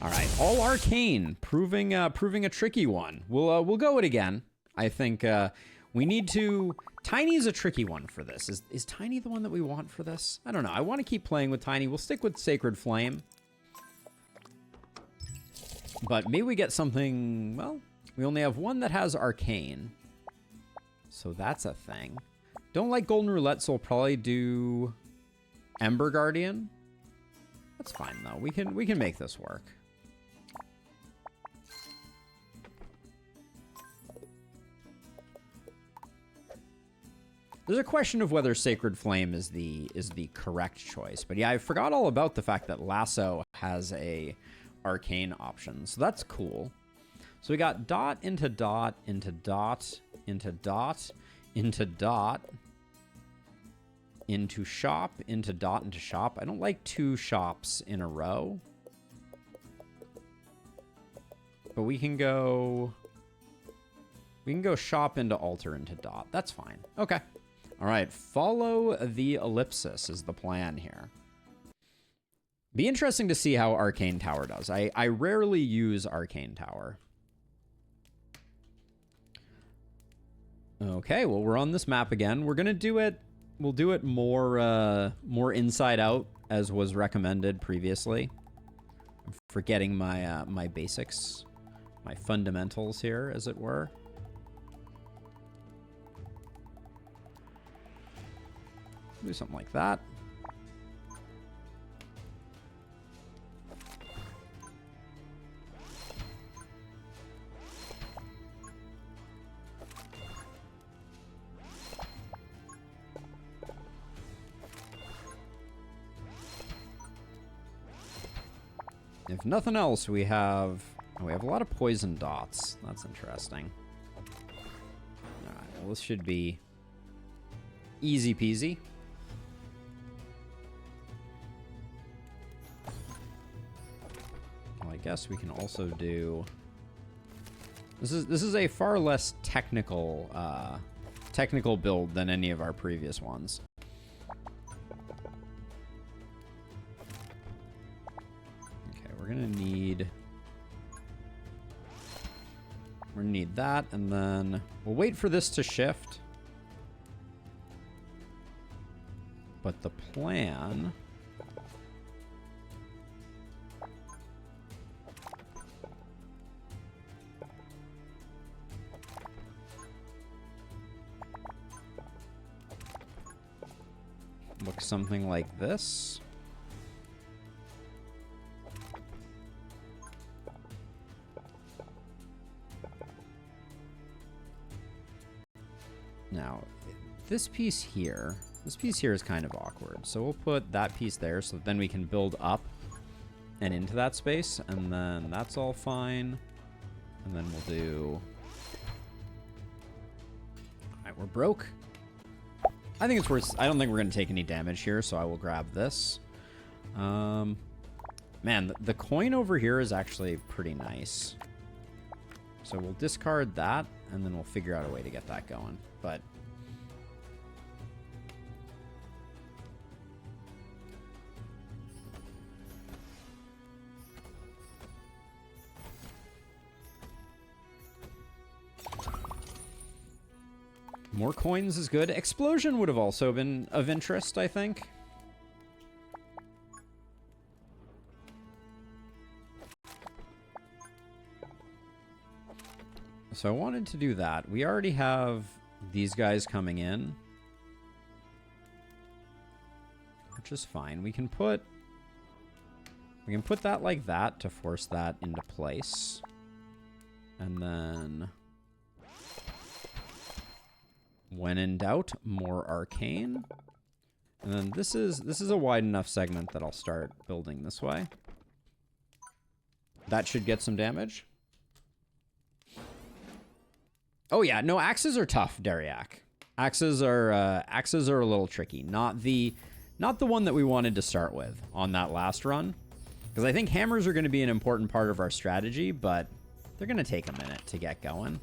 All right, all Arcane, proving a tricky one. We'll go it again. I think we need to. Tiny is a tricky one for this. Is Tiny the one that we want for this? I don't know. I want to keep playing with Tiny. We'll stick with Sacred Flame. But maybe we get something. Well, we only have one that has Arcane, so that's a thing. Don't like Golden Roulette, so we'll probably do Ember Guardian. That's fine though. We can make this work. There's a question of whether Sacred Flame is the correct choice. But yeah, I forgot all about the fact that Lasso has a Arcane option. So that's cool. So we got dot into dot into dot into dot into dot into shop into dot into shop. I don't like 2 shops in a row. But we can go shop into altar into dot. That's fine. Okay. All right, follow the ellipsis is the plan here. Be interesting to see how Arcane Tower does. I rarely use Arcane Tower. Okay, well, we're on this map again. We're gonna do it. We'll do it more inside out, as was recommended previously. I'm forgetting my my basics, my fundamentals here, as it were. Do something like that. If nothing else, we have a lot of poison dots. That's interesting. All right, well, this should be easy peasy. Well, I guess we can also do. This is a far less technical build than any of our previous ones. We're gonna need that, and then we'll wait for this to shift. But the plan looks something like this. Now, this piece here is kind of awkward. So we'll put that piece there so that then we can build up and into that space. And then that's all fine. And then we'll do... All right, we're broke. I think it's worth... I don't think we're going to take any damage here, so I will grab this. Man, the coin over here is actually pretty nice. So we'll discard that, and then we'll figure out a way to get that going. But more coins is good. Explosion would have also been of interest, I think. So I wanted to do that. We already have these guys coming in, which is fine. We can put that like that to force that into place. And then when in doubt, more Arcane. And then this is a wide enough segment that I'll start building this way. That should get some damage. Oh yeah, no, axes are tough, Dariak. Axes are a little tricky. Not the one that we wanted to start with on that last run, because I think hammers are going to be an important part of our strategy, but they're going to take a minute to get going.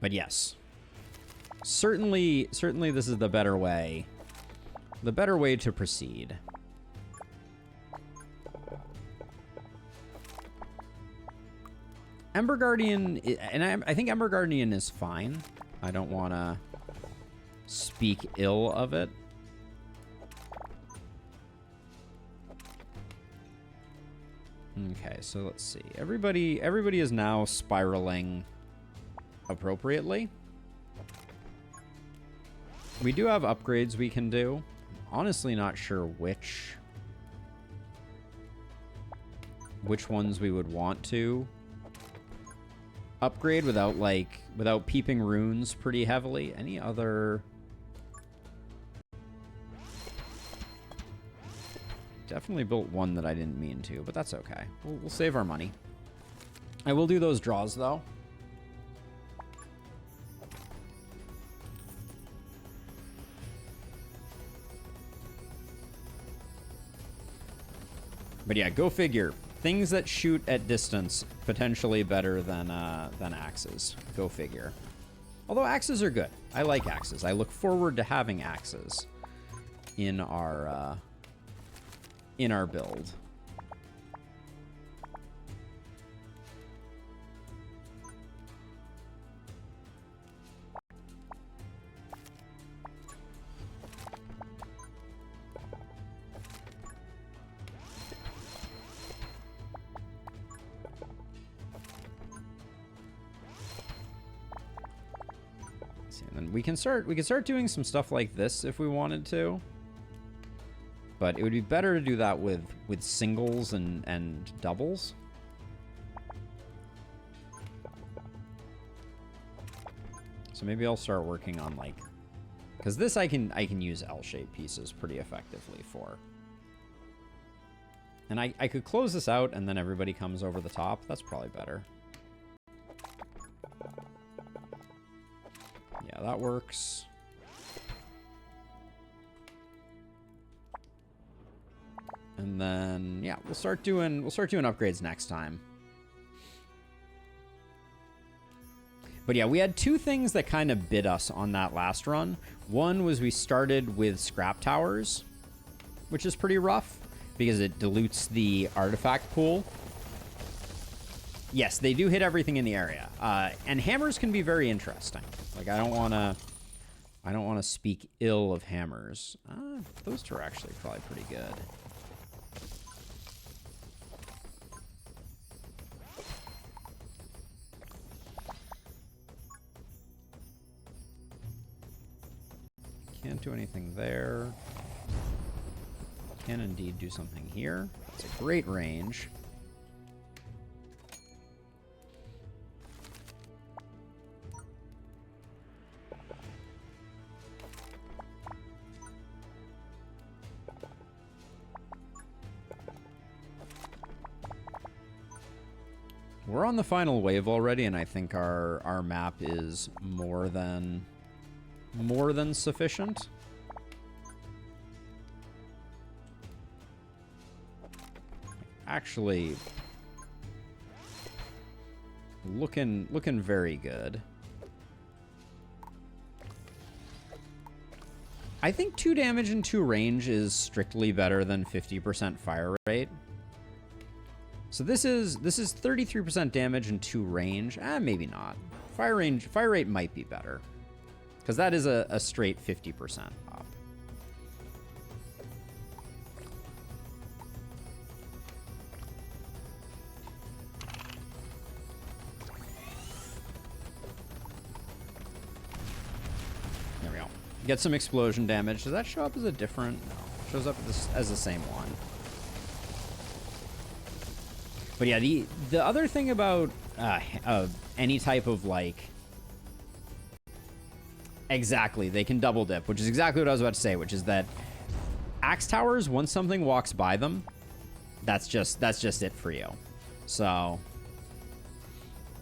But yes, certainly this is the better way the better way to proceed. Ember Guardian, and I think Ember Guardian is fine. I don't want to speak ill of it. Okay, so let's see. Everybody is now spiraling appropriately. We do have upgrades we can do. Honestly, not sure which ones we would want to upgrade without peeping runes pretty heavily. Any other? Definitely built one that I didn't mean to, but that's okay. We'll save our money. I will do those draws though. But yeah, go figure. Things that shoot at distance potentially better than axes. Go figure. Although axes are good. I like axes. I look forward to having axes in our build. And we can start doing some stuff like this if we wanted to. But it would be better to do that with singles and doubles. So maybe I'll start working on like, because this I can use L-shaped pieces pretty effectively for. And I could close this out and then everybody comes over the top. That's probably better. Yeah, that works. And then, yeah, we'll start doing upgrades next time. But yeah, we had two things that kind of bit us on that last run. One was we started with scrap towers, which is pretty rough because it dilutes the artifact pool. Yes, they do hit everything in the area. And hammers can be very interesting. Like, I don't want to speak ill of hammers. Those two are actually probably pretty good. Can't do anything there. Can indeed do something here. It's a great range. We're on the final wave already, and I think our map is more than sufficient. Actually, looking very good. I think 2 damage and 2 range is strictly better than 50% fire rate. So this is 33% damage and 2 range. Maybe not. Fire rate might be better. Because that is a straight 50% up. There we go. Get some explosion damage. Does that show up as a different? No. It shows up as the same one. But yeah, the other thing about any type of like... Exactly, they can double dip, which is exactly what I was about to say, which is that axe towers, once something walks by them, that's just it for you. So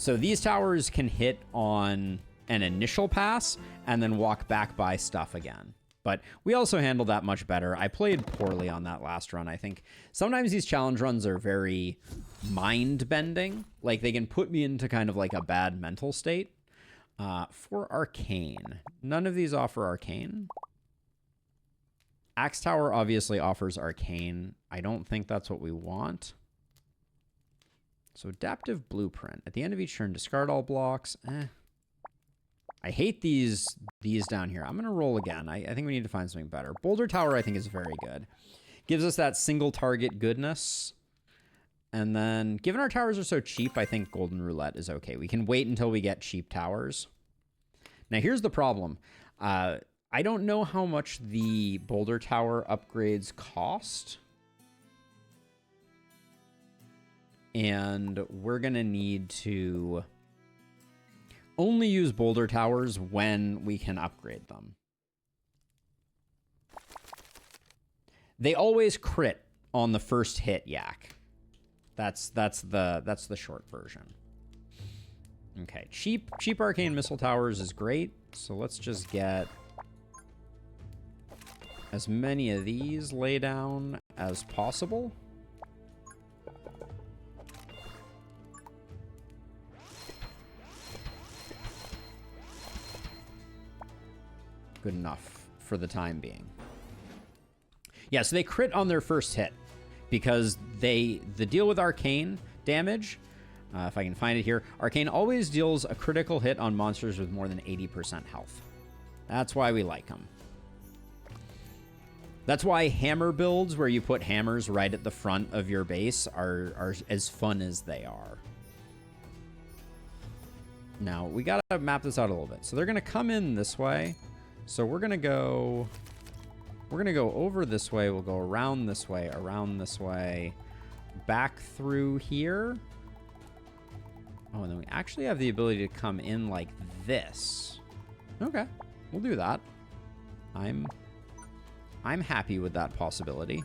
these towers can hit on an initial pass and then walk back by stuff again. But we also handled that much better. I played poorly on that last run. I think sometimes these challenge runs are very mind-bending. Like, they can put me into kind of like a bad mental state. For Arcane. None of these offer Arcane. Axe Tower obviously offers Arcane. I don't think that's what we want. So Adaptive Blueprint. At the end of each turn, discard all blocks. I hate these down here. I'm going to roll again. I think we need to find something better. Boulder Tower, I think, is very good. Gives us that single target goodness. And then, given our towers are so cheap, I think Golden Roulette is okay. We can wait until we get cheap towers. Now, here's the problem. I don't know how much the Boulder Tower upgrades cost. And we're going to need to only use Boulder Towers when we can upgrade them. They always crit on the first hit, Yak. That's the short version. Okay, cheap Arcane Missile Towers is great. So let's just get as many of these lay down as possible. Good enough for the time being. Yeah, so they crit on their first hit because the deal with Arcane damage, if I can find it here, Arcane always deals a critical hit on monsters with more than 80% health. That's why we like them. That's why hammer builds where you put hammers right at the front of your base are as fun as they are. Now, we got to map this out a little bit. So they're going to come in this way. So we're going to go over this way. We'll go around this way, back through here. Oh, and then we actually have the ability to come in like this. Okay, we'll do that. I'm happy with that possibility.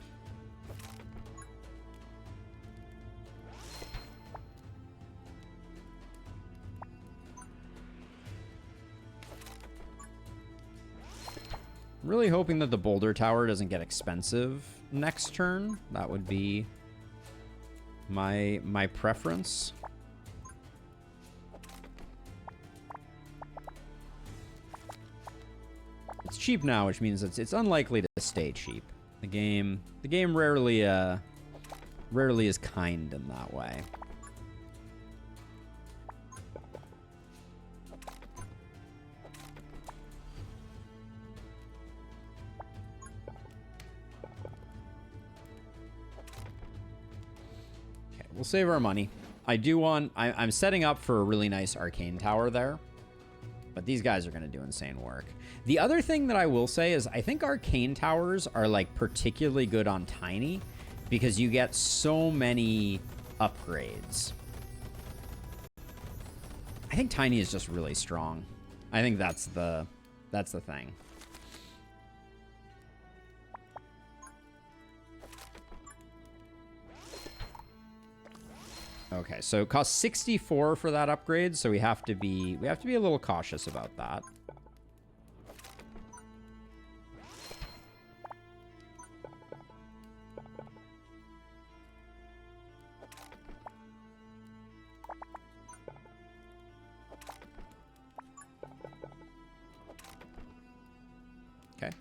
Really hoping that the Boulder Tower doesn't get expensive next turn. That would be my preference. It's cheap now, which means it's unlikely to stay cheap. The game rarely is kind in that way. We'll save our money. I'm setting up for a really nice Arcane Tower there, but these guys are going to do insane work. The other thing that I will say is I think Arcane Towers are like particularly good on Tiny because you get so many upgrades. I think Tiny is just really strong. I think that's the thing. Okay, so it costs 64 for that upgrade, so we have to be a little cautious about that. Okay.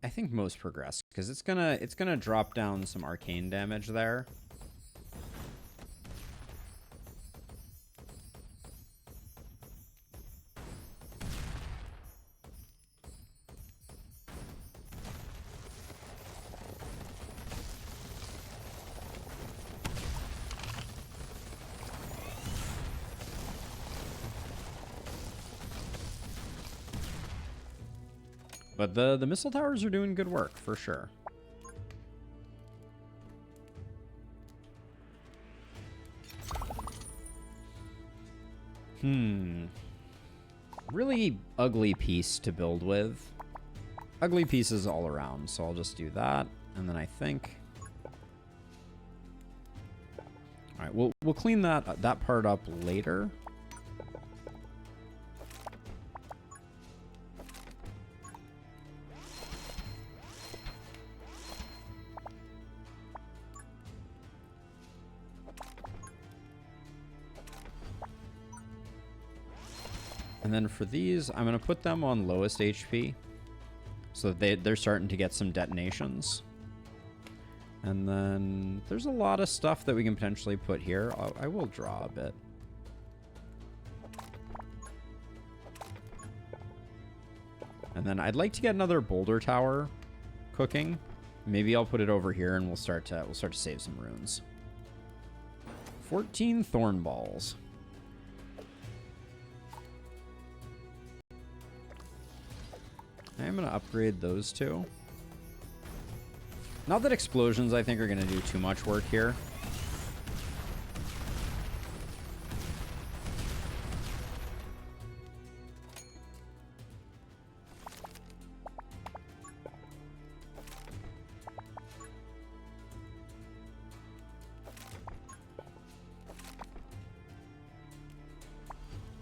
I think most progress because it's gonna drop down some arcane damage there. But the missile towers are doing good work, for sure. Really ugly piece to build with. Ugly pieces all around, so I'll just do that. And then I think... Alright, we'll clean that part up later. And then for these, I'm going to put them on lowest HP. So they're starting to get some detonations. And then there's a lot of stuff that we can potentially put here. I will draw a bit. And then I'd like to get another boulder tower cooking. Maybe I'll put it over here and we'll start to save some runes. 14 thorn balls. I'm going to upgrade those two. Not that explosions, I think, are going to do too much work here.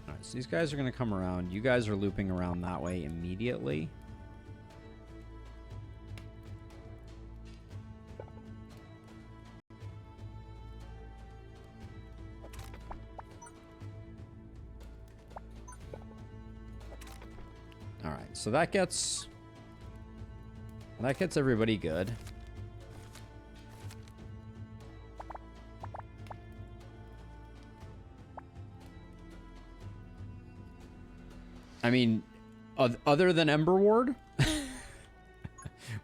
All right, so these guys are going to come around. You guys are looping around that way immediately. So that gets everybody good. I mean, other than Emberward,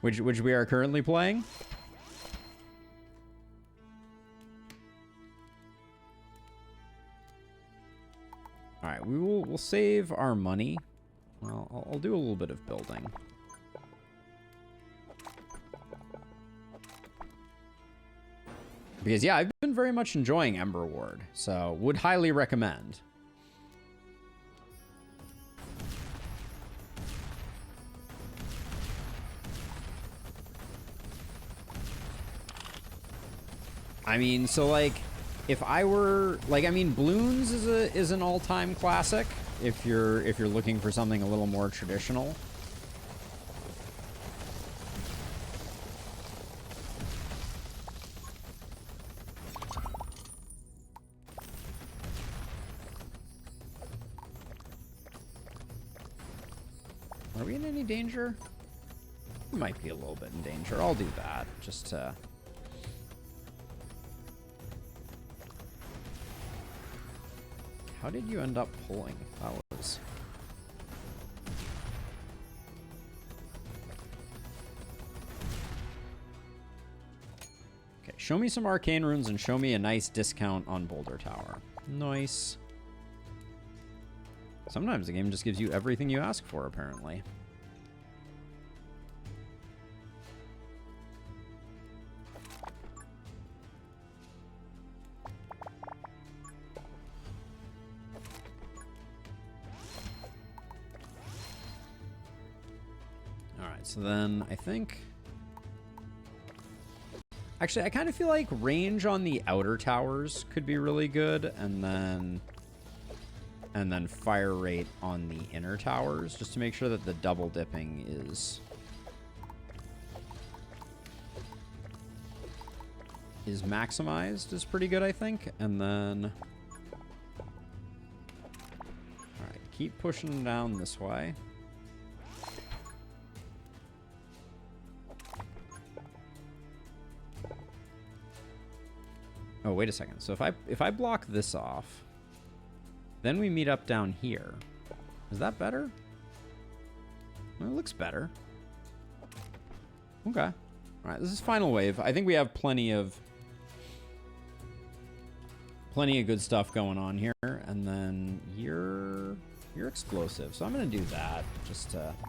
which we are currently playing. All right, we'll save our money. Well, I'll do a little bit of building. Because, yeah, I've been very much enjoying Emberward, so would highly recommend. I mean, so, like, if I were... Like, I mean, Bloons is an all-time classic. If you're looking for something a little more traditional. Are we in any danger? We might be a little bit in danger. I'll do that just to... How did you end up pulling? That was... Okay, show me some arcane runes and show me a nice discount on Boulder Tower. Nice. Sometimes the game just gives you everything you ask for, apparently. So then I think... Actually, I kind of feel like range on the outer towers could be really good, and then fire rate on the inner towers, just to make sure that the double dipping is maximized is pretty good, I think. And then... Alright, keep pushing down this way. Oh, wait a second. So if I block this off, then we meet up down here. Is that better? Well, it looks better. Okay. All right, this is final wave. I think we have plenty of good stuff going on here. And then you're explosive. So I'm going to do that just to...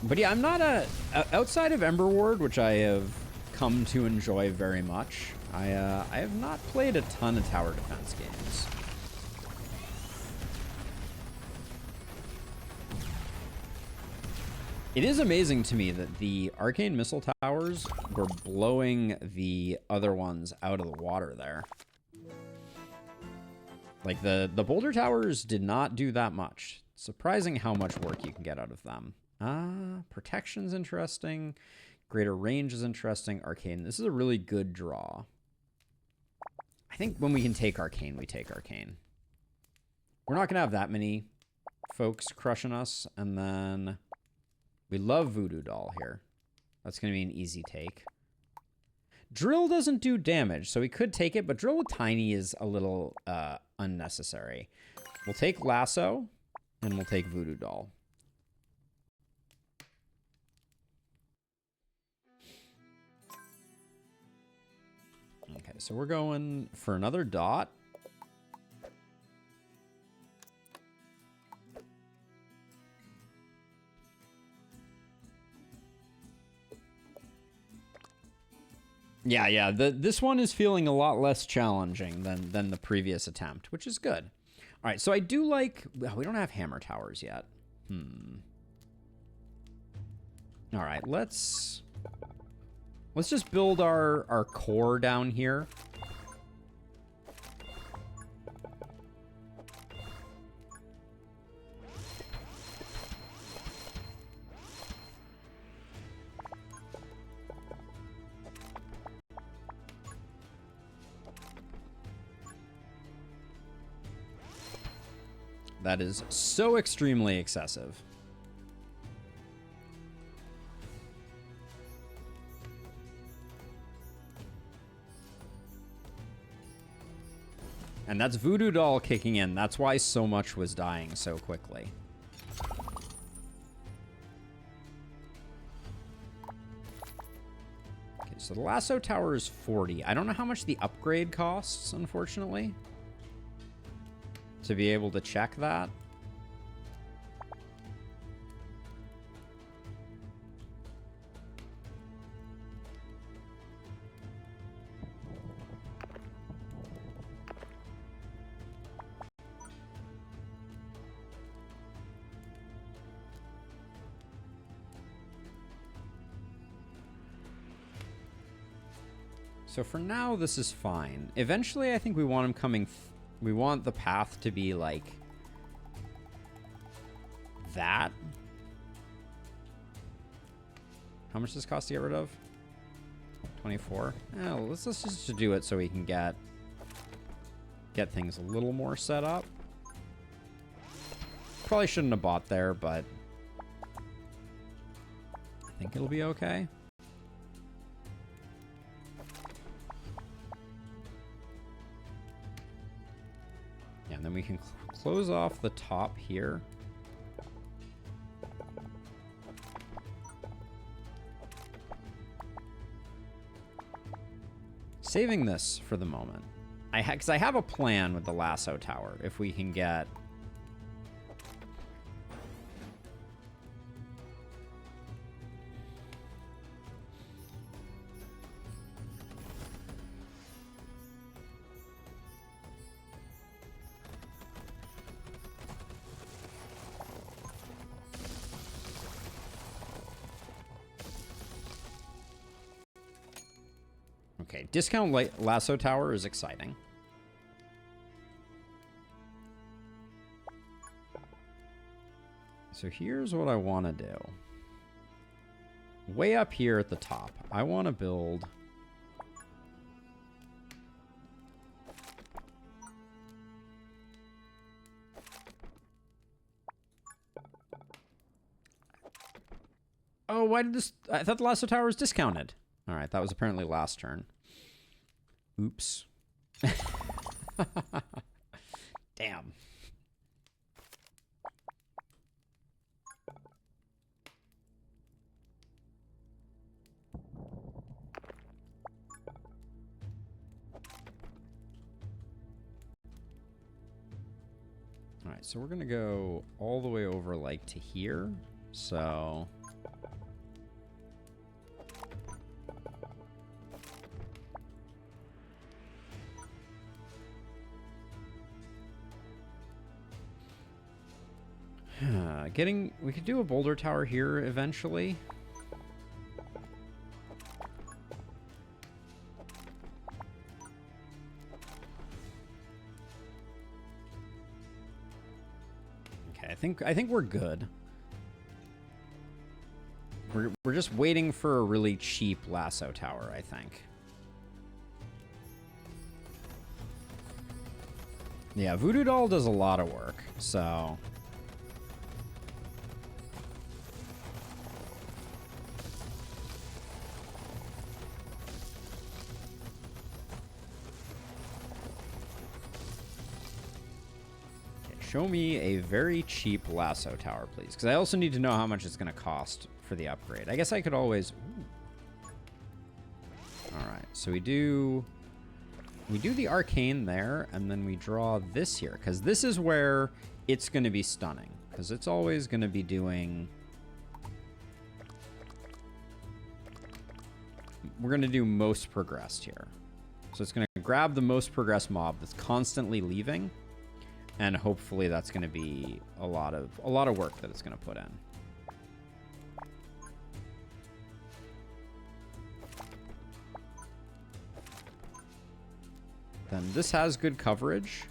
But yeah, I'm not outside of Emberward, which I have come to enjoy very much. I have not played a ton of tower defense games. It is amazing to me that the Arcane missile towers were blowing the other ones out of the water there. Like, the boulder towers did not do that much. Surprising how much work you can get out of them. Protection's interesting. Greater range is interesting. Arcane. This is a really good draw. I think when we can take Arcane, we take Arcane. We're not going to have that many folks crushing us. And then we love Voodoo Doll here. That's going to be an easy take. Drill doesn't do damage, so we could take it, but Drill with Tiny is a little unnecessary. We'll take Lasso, and we'll take Voodoo Doll. Okay, so we're going for another dot. Yeah, this one is feeling a lot less challenging than the previous attempt, which is good. All right, so I do like... Oh, we don't have hammer towers yet. All right, let's just build our core down here. That is so extremely excessive. And that's Voodoo Doll kicking in. That's why so much was dying so quickly. Okay, so the Lasso Tower is 40. I don't know how much the upgrade costs, unfortunately, to be able to check that. So for now, this is fine. Eventually, I think we want him coming... we want the path to be like... that. How much does this cost to get rid of? 24. Oh, let's just do it so we can get things a little more set up. Probably shouldn't have bought there, but I think it'll be okay. Yeah, and then we can close off the top here. Saving this for the moment. Because I have a plan with the Lasso Tower. If we can get... Okay, discount Lasso Tower is exciting. So here's what I want to do. Way up here at the top, I want to build... Oh, why did this... I thought the Lasso Tower was discounted. All right, that was apparently last turn. Oops. Damn. All right, so we're going to go all the way over like to here. So... we could do a boulder tower here eventually. Okay, I think think we're good. We're just waiting for a really cheap Lasso tower, I think. Yeah, Voodoo Doll does a lot of work, so... Show me a very cheap Lasso tower, please. Because I also need to know how much it's going to cost for the upgrade. I guess I could always... Alright, so we do the Arcane there, and then we draw this here. Because this is where it's going to be stunning. Because it's always going to be doing... We're going to do most progressed here. So it's going to grab the most progressed mob that's constantly leaving. And hopefully that's going to be a lot of work that it's going to put in. Then this has good coverage,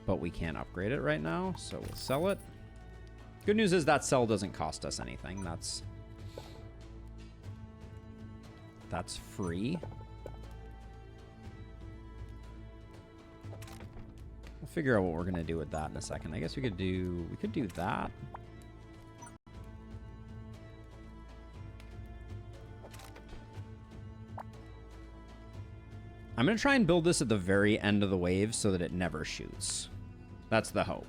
but we can't upgrade it right now, so we'll sell it. Good news is that sell doesn't cost us anything. That's free. We'll figure out what we're gonna do with that in a second. I guess we could do that. I'm gonna try and build this at the very end of the wave so that it never shoots. That's the hope.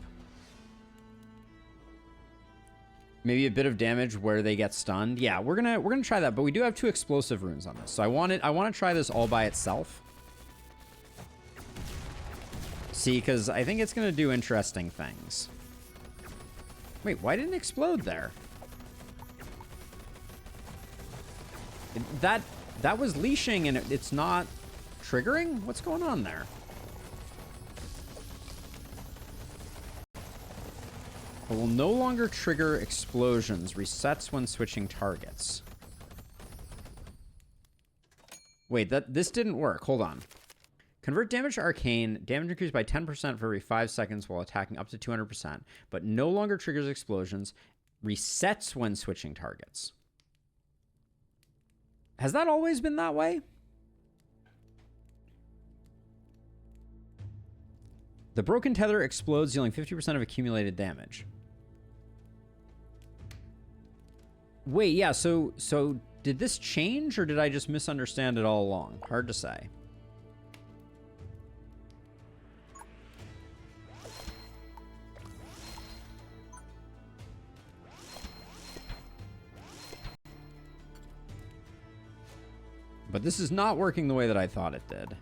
Maybe a bit of damage where they get stunned. Yeah, we're gonna try that, but we do have 2 explosive runes on this. So I want to try this all by itself. See, because I think it's going to do interesting things. Wait, why didn't it explode there? That was leashing and it's not triggering? What's going on there? It will no longer trigger explosions. Resets when switching targets. Wait, this didn't work. Hold on. Convert damage to Arcane. Damage increased by 10% for every 5 seconds while attacking up to 200%, but no longer triggers explosions. Resets when switching targets. Has that always been that way? The broken tether explodes, dealing 50% of accumulated damage. Wait, yeah, so did this change, or did I just misunderstand it all along? Hard to say. But this is not working the way that I thought it did.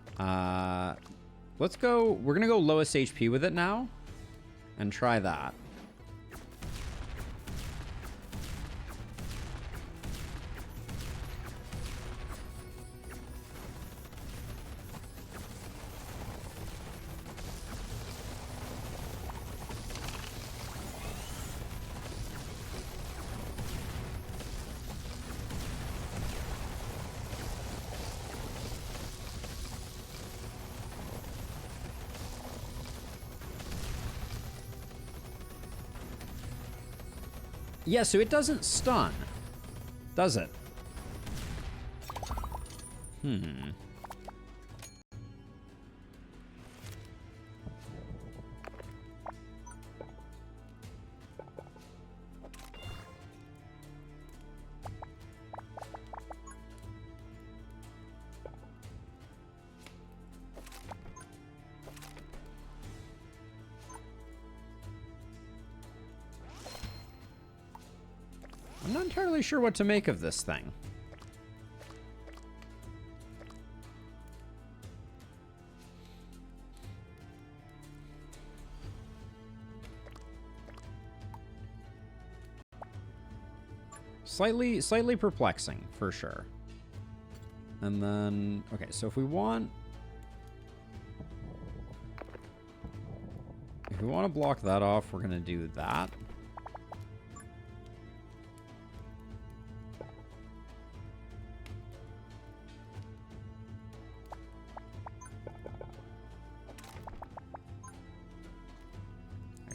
Let's go. We're going to go lowest HP with it now and try that. Yeah, so it doesn't stun, does it? I'm not entirely sure what to make of this thing. Slightly perplexing, for sure. And then, okay, so if we want to block that off, we're going to do that.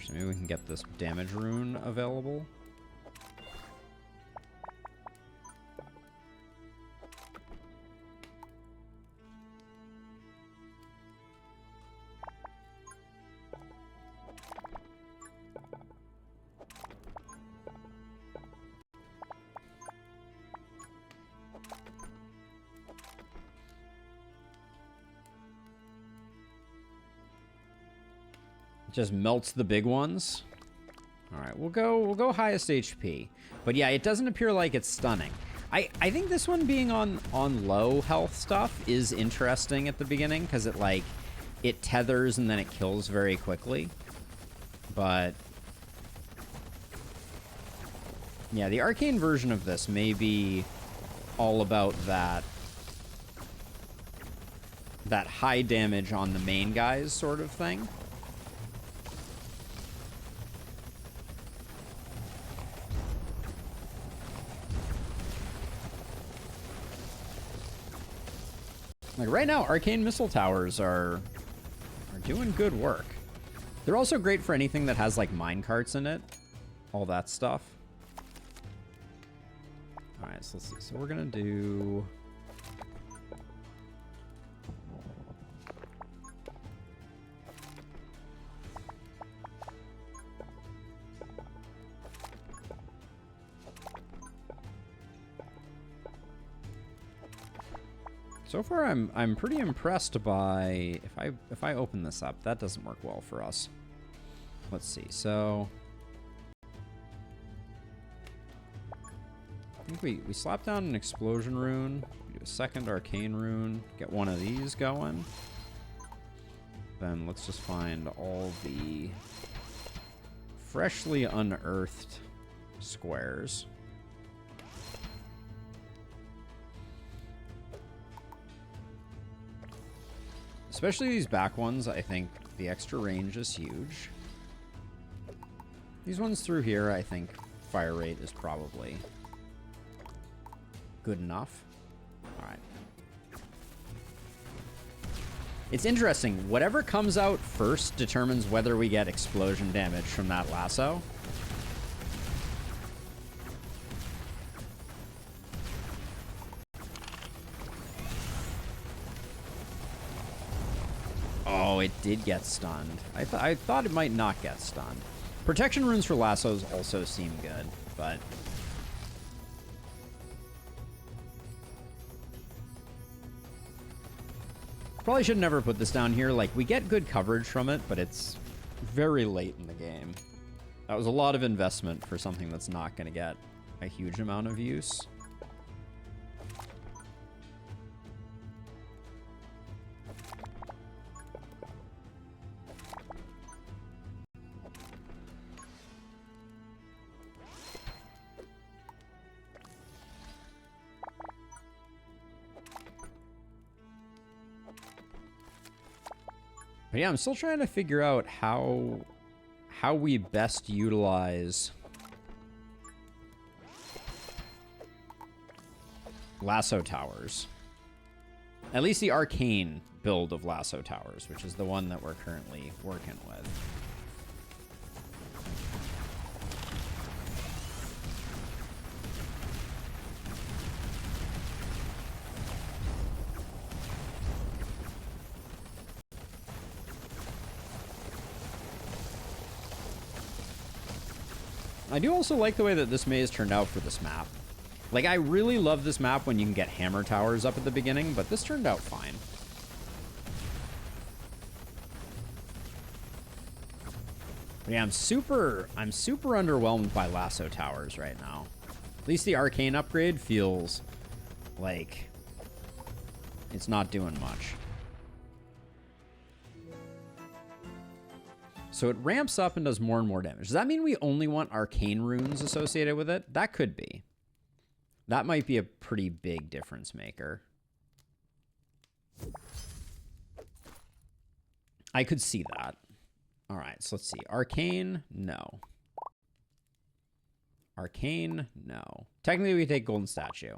Actually, maybe we can get this damage rune available. Just melts the big ones. All right, we'll go highest HP. But yeah, it doesn't appear like it's stunning. I think this one being on low health stuff is interesting at the beginning because it tethers and then it kills very quickly. But yeah, the Arcane version of this may be all about that high damage on the main guys sort of thing. Like right now, Arcane Missile Towers are doing good work. They're also great for anything that has like minecarts in it. All that stuff. Alright, so let's see. So we're gonna do... So far, I'm pretty impressed by if I open this up. That doesn't work well for us. Let's see. So I think we slap down an explosion rune. We do a second arcane rune. Get one of these going. Then let's just find all the freshly unearthed squares. Especially these back ones, I think the extra range is huge. These ones through here, I think fire rate is probably good enough. All right. It's interesting. Whatever comes out first determines whether we get explosion damage from that lasso. Oh, it did get stunned. I thought it might not get stunned. Protection runes for lassos also seem good, but... Probably should never put this down here. Like, we get good coverage from it, but it's very late in the game. That was a lot of investment for something that's not going to get a huge amount of use. But yeah, I'm still trying to figure out how we best utilize lasso towers. At least the arcane build of lasso towers, which is the one that we're currently working with. I do also like the way that this maze turned out for this map. Like, I really love this map when you can get hammer towers up at the beginning, but this turned out fine. But yeah, I'm super underwhelmed by lasso towers right now. At least the arcane upgrade feels like it's not doing much. So it ramps up and does more and more damage. Does that mean we only want arcane runes associated with it? That could be. That might be a pretty big difference maker. I could see that. All right, so let's see. Arcane, no. Arcane, no. Technically, we take Golden Statue.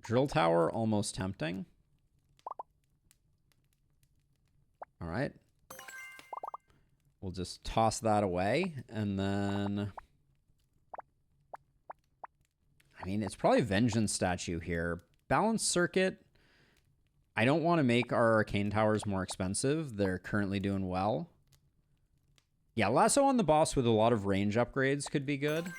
Drill Tower, almost tempting. All right. we'll just toss that away. And then... I mean, it's probably Vengeance Statue here. Balance Circuit. I don't want to make our Arcane Towers more expensive. They're currently doing well. Yeah, Lasso on the boss with a lot of range upgrades could be good.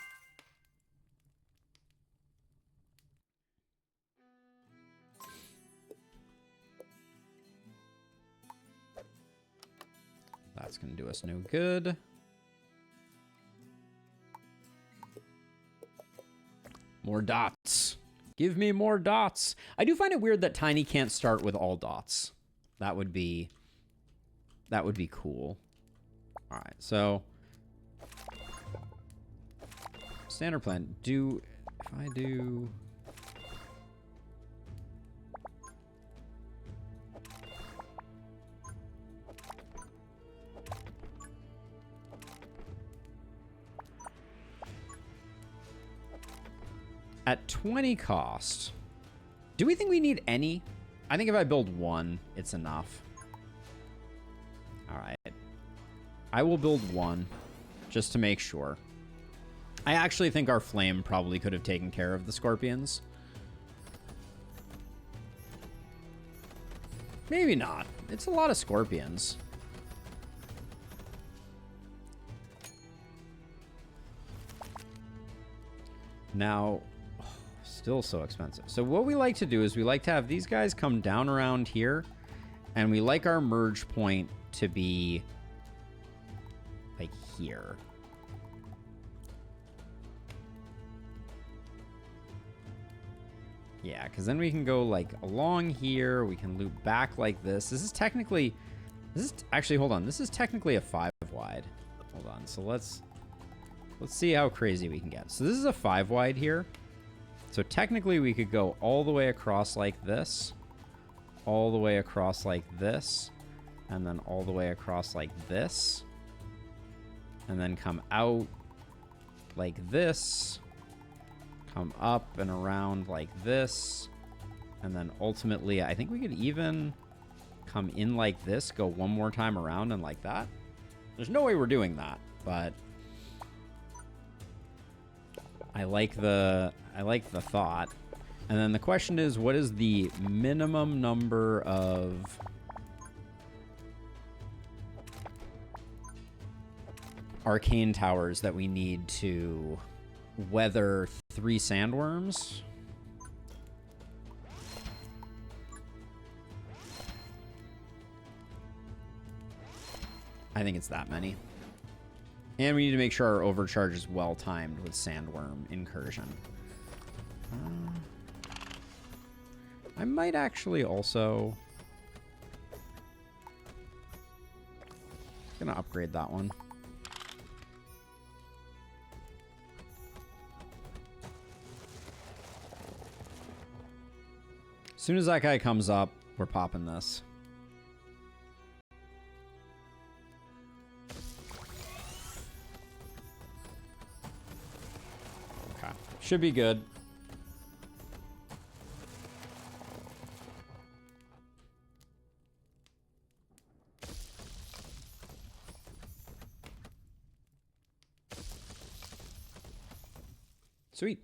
That's going to do us no good. More dots. Give me more dots. I do find it weird that Tiny can't start with all dots. That would be cool. All right, so standard plan. If I do... At 20 cost, do we think we need any? I think if I build one, it's enough. All right. I will build one just to make sure. I actually think our flame probably could have taken care of the scorpions. Maybe not. It's a lot of scorpions. Now... Still so expensive. So what we like to do is we like to have these guys come down around here, and we like our merge point to be like here. Yeah, because then we can go like along here. We can loop back like this. This is actually, hold on. This is technically a 5 wide. Hold on. So let's see how crazy we can get. So this is a 5 wide here. So technically we could go all the way across like this, all the way across like this, and then all the way across like this, and then come out like this, come up and around like this, and then ultimately I think we could even come in like this, go one more time around and like that. There's no way we're doing that, but I like the thought. And then the question is, what is the minimum number of arcane towers that we need to weather 3 sandworms? I think it's that many. And we need to make sure our overcharge is well timed with sandworm incursion. I might actually also... gonna upgrade that one. As soon as that guy comes up, we're popping this. Okay. Should be good. Sweet.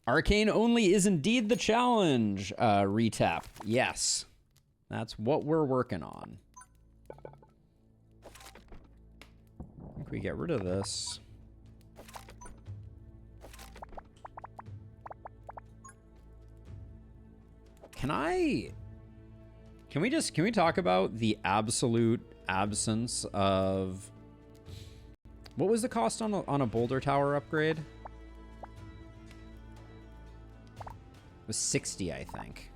Arcane only is indeed the challenge, retap. Yes. That's what we're working on. I think we get rid of this. Can we talk about the absolute absence of... What was the cost on a boulder tower upgrade? It was 60, I think.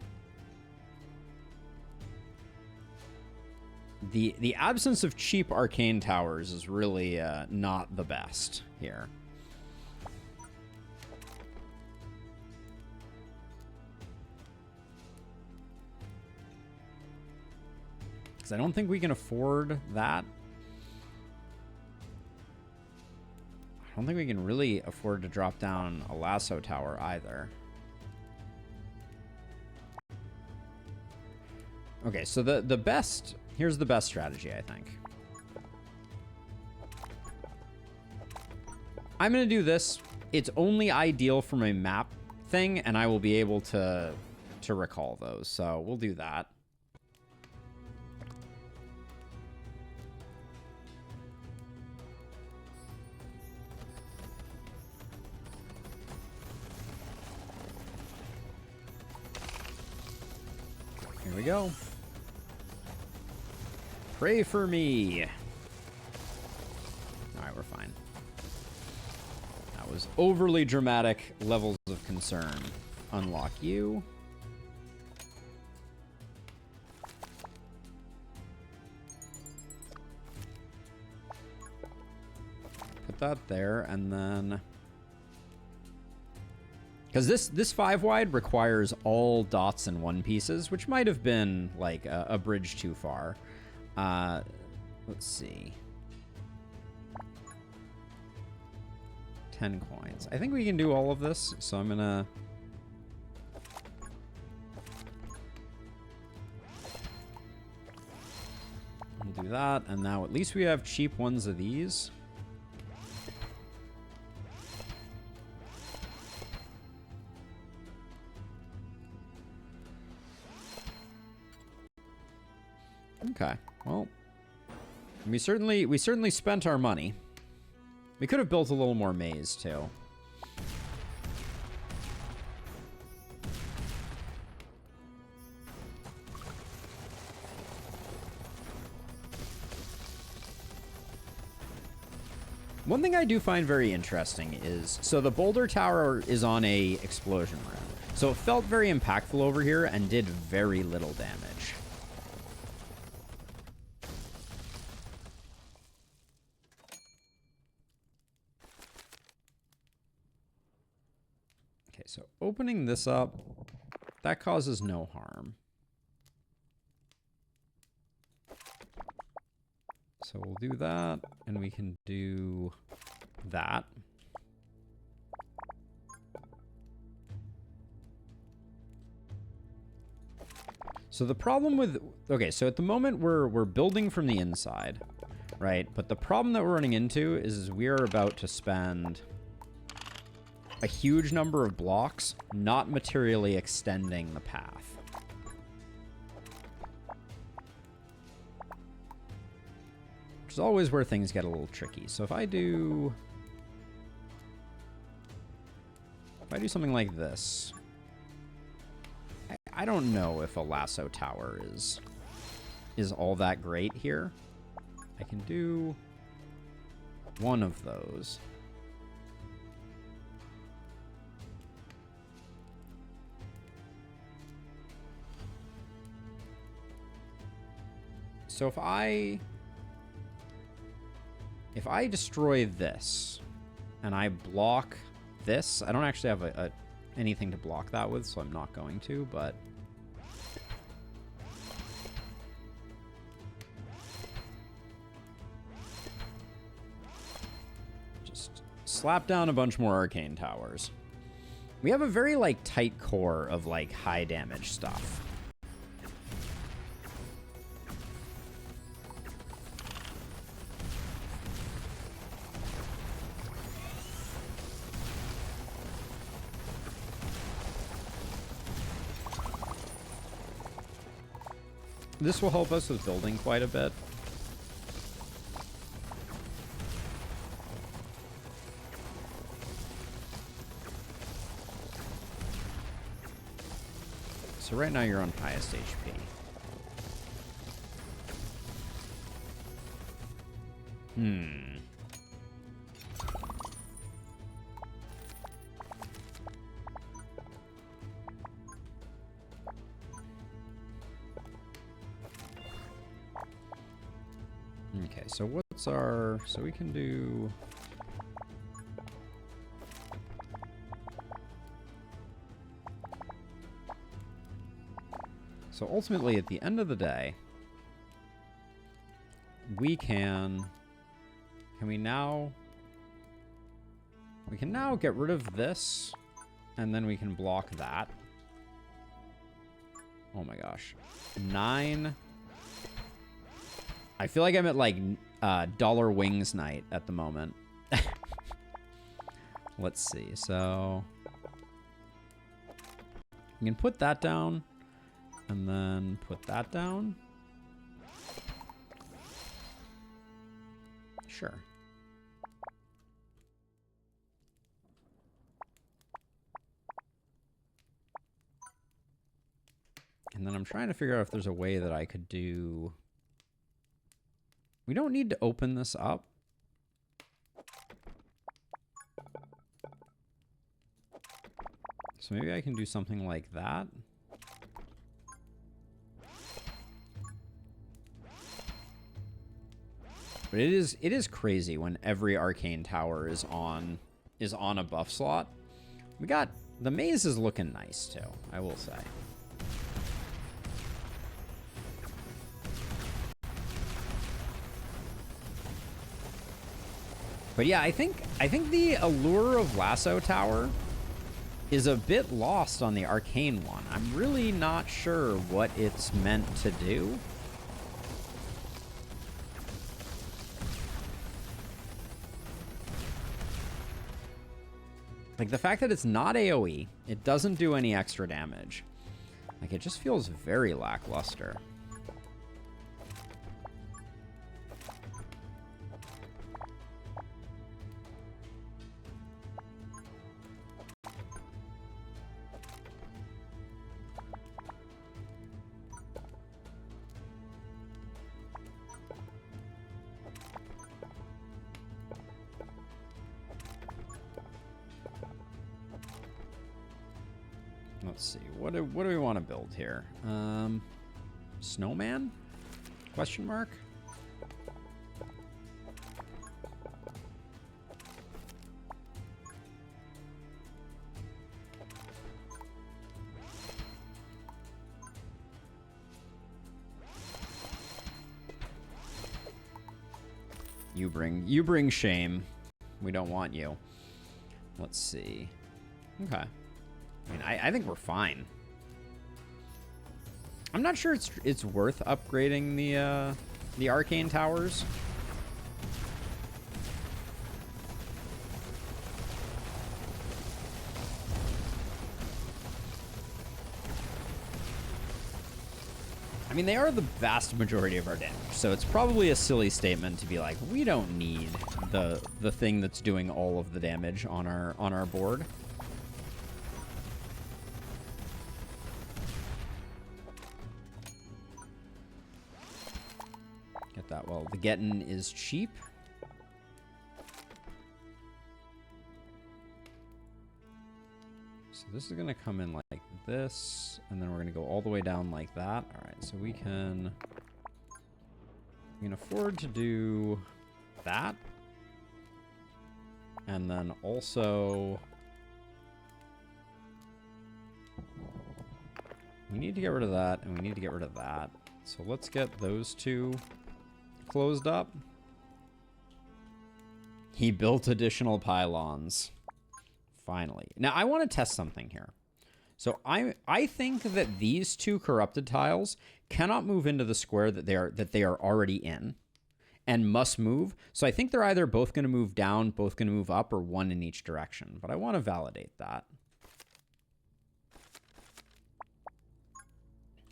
The absence of cheap arcane towers is really not the best here. Because I don't think we can afford that. I don't think we can really afford to drop down a lasso tower either. Okay, so the best Here's the best strategy, I think. I'm going to do this. It's only ideal from a map thing, and I will be able to recall those. So we'll do that. Here we go. Pray for me. All right, we're fine. That was overly dramatic levels of concern. Unlock you. Put that there, and then... Because this 5 wide requires all dots and 1 pieces, which might have been like a bridge too far. Let's see. 10 coins. I think we can do all of this, so I'm gonna... We'll do that, and now at least we have cheap ones of these. Okay, well, we certainly spent our money. We could have built a little more maze too. One thing I do find very interesting is, so the boulder tower is on a explosion room. So it felt very impactful over here and did very little damage. Okay, so opening this up, that causes no harm. So we'll do that, and we can do that. So the problem with... Okay, so at the moment we're building from the inside, right? But the problem that we're running into is we are about to spend a huge number of blocks not materially extending the path. Which is always where things get a little tricky. So if I do something like this, I don't know if a lasso tower is all that great here. I can do one of those. So if I destroy this and I block this, I don't actually have anything to block that with, so I'm not going to, but just slap down a bunch more arcane towers. We have a very like tight core of like high damage stuff. This will help us with building quite a bit. So right now you're on highest HP. Okay, so what's our... So we can do... So ultimately, at the end of the day, we can... Can we now... We can now get rid of this, and then we can block that. Oh my gosh. 9... I feel like I'm at like Dollar Wings night at the moment. Let's see. So you can put that down and then put that down. Sure. And then I'm trying to figure out if there's a way that I could do... We don't need to open this up. So maybe I can do something like that. But it is crazy when every arcane tower is on a buff slot. We got the maze is looking nice too, I will say. But yeah, I think the allure of Lasso Tower is a bit lost on the Arcane one. I'm really not sure what it's meant to do. Like, the fact that it's not AoE, it doesn't do any extra damage. Like, it just feels very lackluster. Let's see. What do we want to build here? Snowman? Question mark? You bring shame. We don't want you. Let's see. Okay. I mean, I think we're fine. I'm not sure it's worth upgrading the arcane towers. I mean, they are the vast majority of our damage, so it's probably a silly statement to be like, we don't need the thing that's doing all of the damage on our board. That well, the getting is cheap. So this is gonna come in like this, and then we're gonna go all the way down like that. All right, so we can afford to do that, and then also we need to get rid of that, and we need to get rid of that. So let's get those two closed up. He built additional pylons. Finally. Now I want to test something here. So I think that these two corrupted tiles cannot move into the square that they are already in and must move. So I think they're either both going to move down, both going to move up, or one in each direction. But I want to validate that.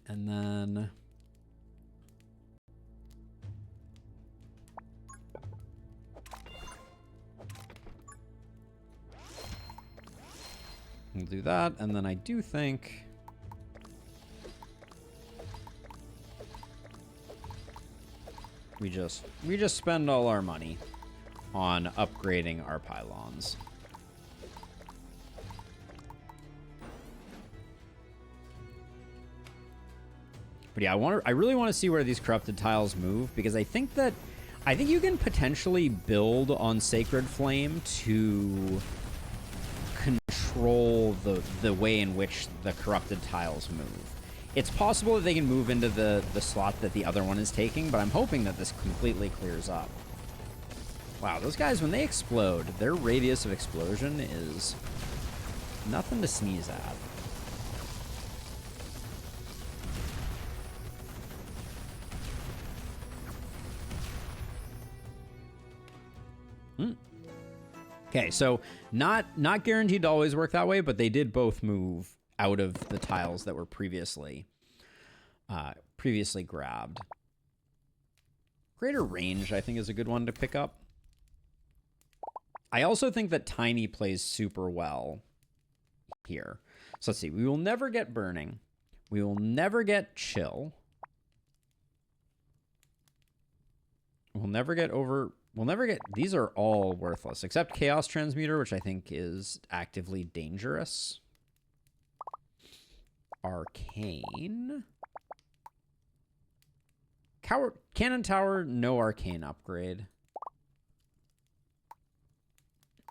And then we'll do that, and then I do think we just spend all our money on upgrading our pylons. But yeah, I really want to see where these corrupted tiles move, because I think you can potentially build on Sacred Flame to control the way in which the corrupted tiles move. It's possible that they can move into the slot that the other one is taking, but I'm hoping that this completely clears up. Wow, those guys, when they explode, their radius of explosion is nothing to sneeze at. Okay, so not guaranteed to always work that way, but they did both move out of the tiles that were previously grabbed. Greater range, I think, is a good one to pick up. I also think that tiny plays super well here. So let's see. We will never get burning. We will never get chill. We'll never get over... We'll never get... These are all worthless, except Chaos Transmuter, which I think is actively dangerous. Arcane. Cannon Tower, no Arcane upgrade.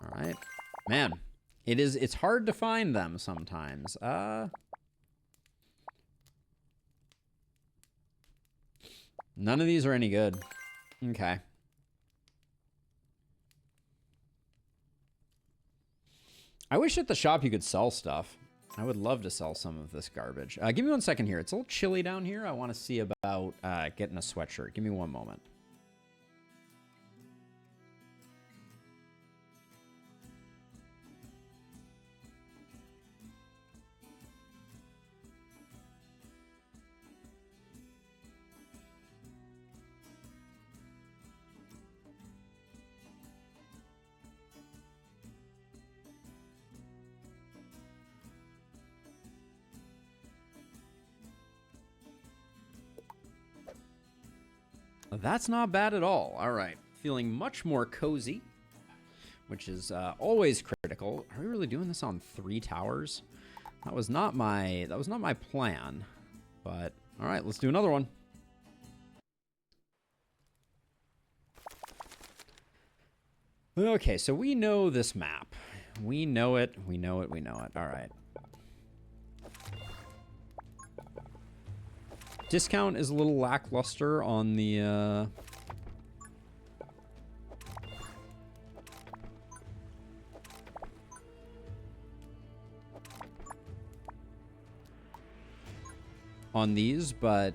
All right. Man, it's hard to find them sometimes. None of these are any good. Okay. I wish at the shop you could sell stuff. I would love to sell some of this garbage. Give me 1 second here. It's a little chilly down here. I want to see about getting a sweatshirt. Give me 1 moment. That's not bad at all. All right. Feeling much more cozy, which is always critical. Are we really doing this on 3 towers? That was not my plan. But all right, let's do another one. Okay, so we know this map. We know it. We know it. We know it. All right. Discount is a little lackluster on the on these, but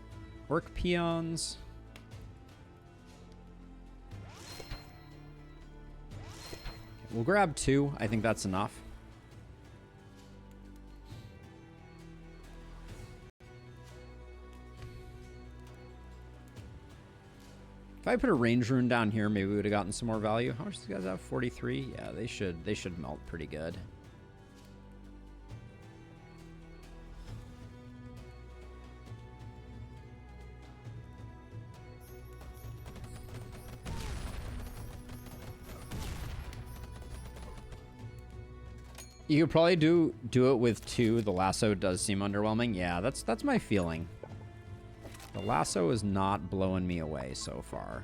work peons. We'll grab 2. I think that's enough. If I put a range rune down here, maybe we would have gotten some more value. How much do these guys have? 43? Yeah, they should melt pretty good. You could probably do it with 2. The lasso does seem underwhelming. Yeah, that's my feeling. The lasso is not blowing me away so far.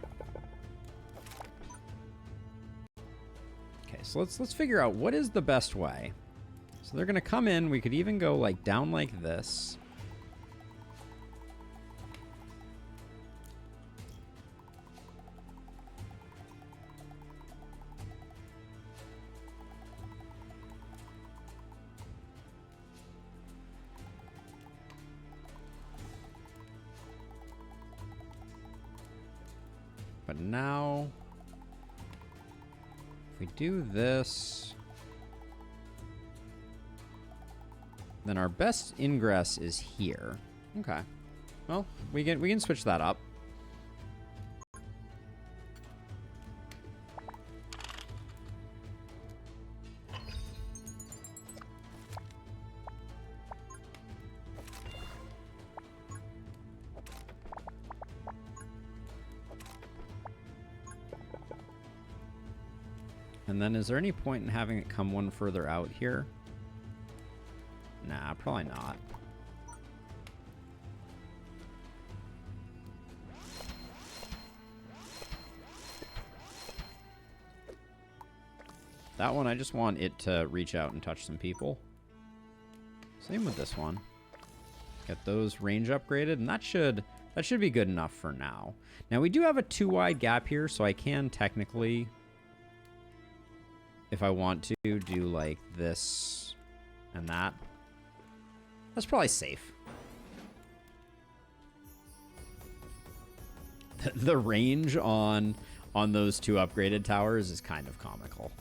Okay, so let's figure out what is the best way. So they're gonna come in. We could even go like down like this. But now, if we do this, then our best ingress is here. Okay. Well, we can switch that up. And then is there any point in having it come one further out here? Nah, probably not. That one, I just want it to reach out and touch some people. Same with this one. Get those range upgraded, and that should be good enough for now. Now, we do have a 2 wide gap here, so I can technically, if I want to, do like this and that. That's probably safe. The range on on those 2 upgraded towers is kind of comical.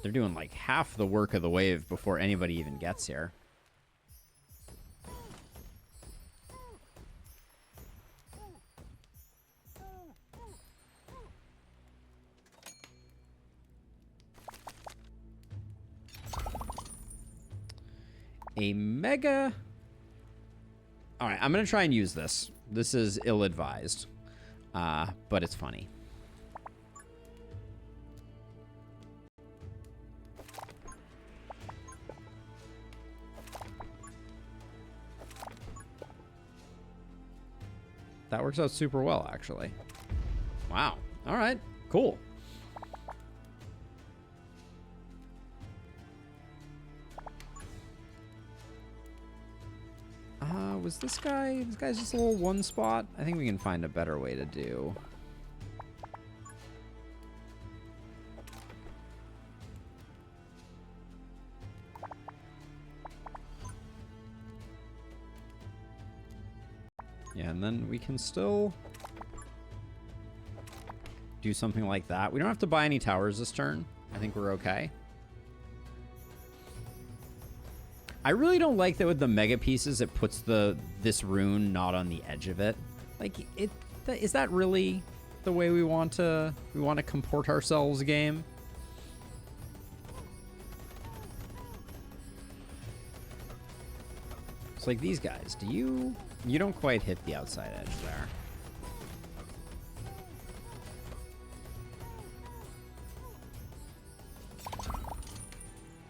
They're doing like half the work of the wave before anybody even gets here. A mega... Alright, I'm going to try and use this. This is ill-advised, but it's funny. That works out super well, actually. Wow. All right. Cool. Was this guy... This guy's just a little 1 spot? I think we can find a better way to do. Yeah, and then we can still do something like that. We don't have to buy any towers this turn. I think we're okay. I really don't like that with the mega pieces, it puts this rune not on the edge of it. Like, is that really the way we want to comport ourselves, game? It's like these guys. You don't quite hit the outside edge there.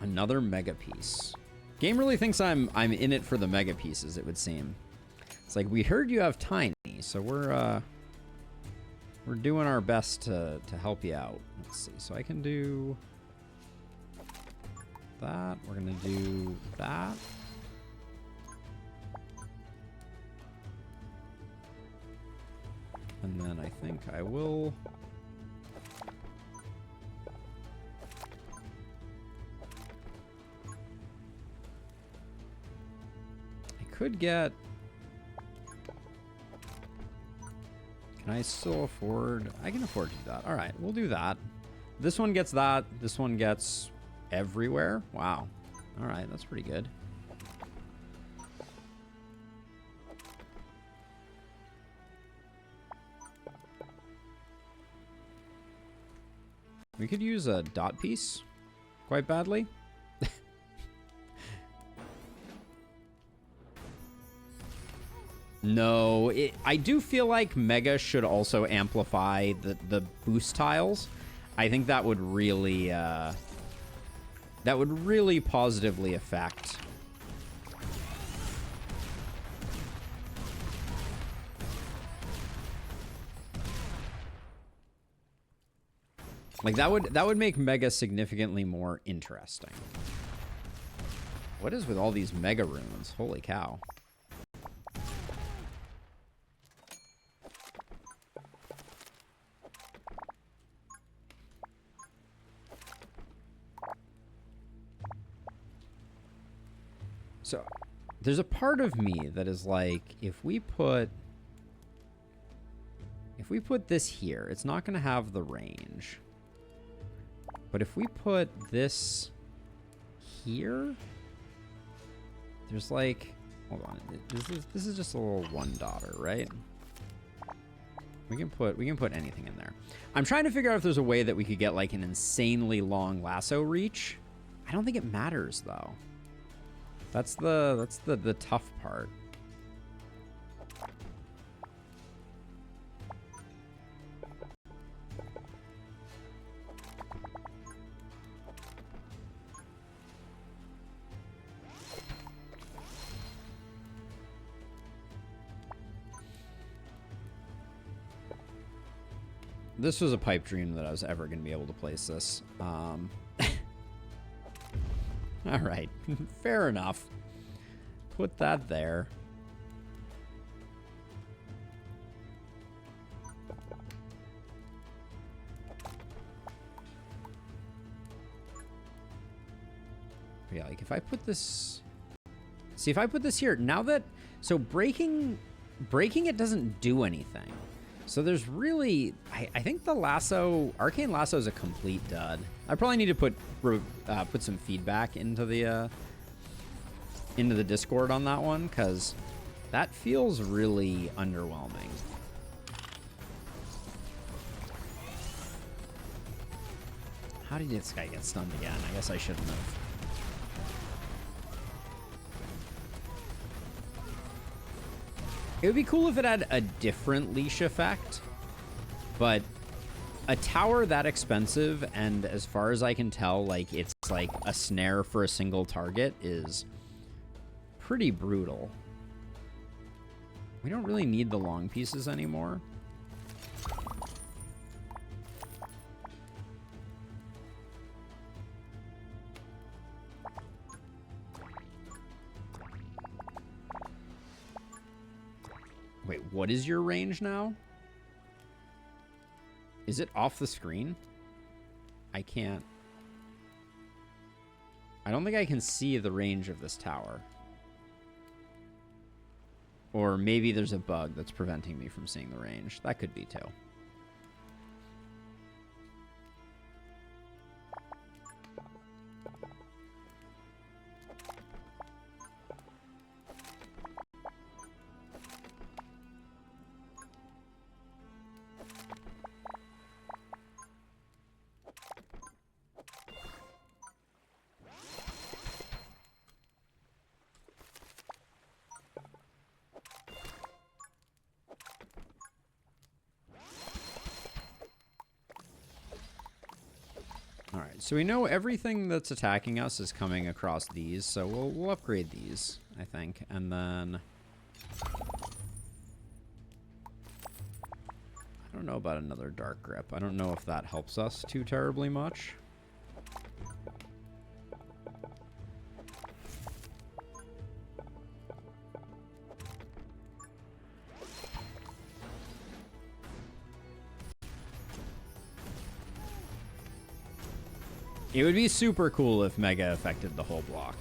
Another mega piece. Game really thinks I'm in it for the mega pieces, it would seem. It's like, we heard you have tiny, so we're doing our best to help you out. Let's see. So I can do that. We're gonna do that. And then I think I will... Could get... Can I still afford... I can afford to do that. All right, we'll do that. This one gets that. This one gets everywhere. Wow. All right, that's pretty good. We could use a dot piece quite badly. No, I do feel like Mega should also amplify the boost tiles. I think that would really positively affect. Like that would make Mega significantly more interesting. What is with all these Mega runes? Holy cow. So, there's a part of me that is like, if we put this here, it's not going to have the range. But if we put this here, there's like, hold on, this is just a little 1 daughter, right? We can put anything in there. I'm trying to figure out if there's a way that we could get like an insanely long lasso reach. I don't think it matters though. That's the tough part. This was a pipe dream that I was ever going to be able to place this. All right, fair enough. Put that there. Yeah, like if I put this... See, if I put this here, now that... So breaking it doesn't do anything. So there's really... I think the Lasso... Arcane Lasso is a complete dud. I probably need to put some feedback into the Discord on that one, because that feels really underwhelming. How did this guy get stunned again? I guess I shouldn't have. It would be cool if it had a different leash effect, but a tower that expensive, and as far as I can tell, like, it's like a snare for a single target, is pretty brutal. We don't really need the long pieces anymore. Wait, what is your range now? Is it off the screen? I can't. I don't think I can see the range of this tower. Or maybe there's a bug that's preventing me from seeing the range. That could be too. So we know everything that's attacking us is coming across these, so we'll upgrade these, I think, and then I don't know about another Dark Grip. I don't know if that helps us too terribly much. It would be super cool if Mega affected the whole block.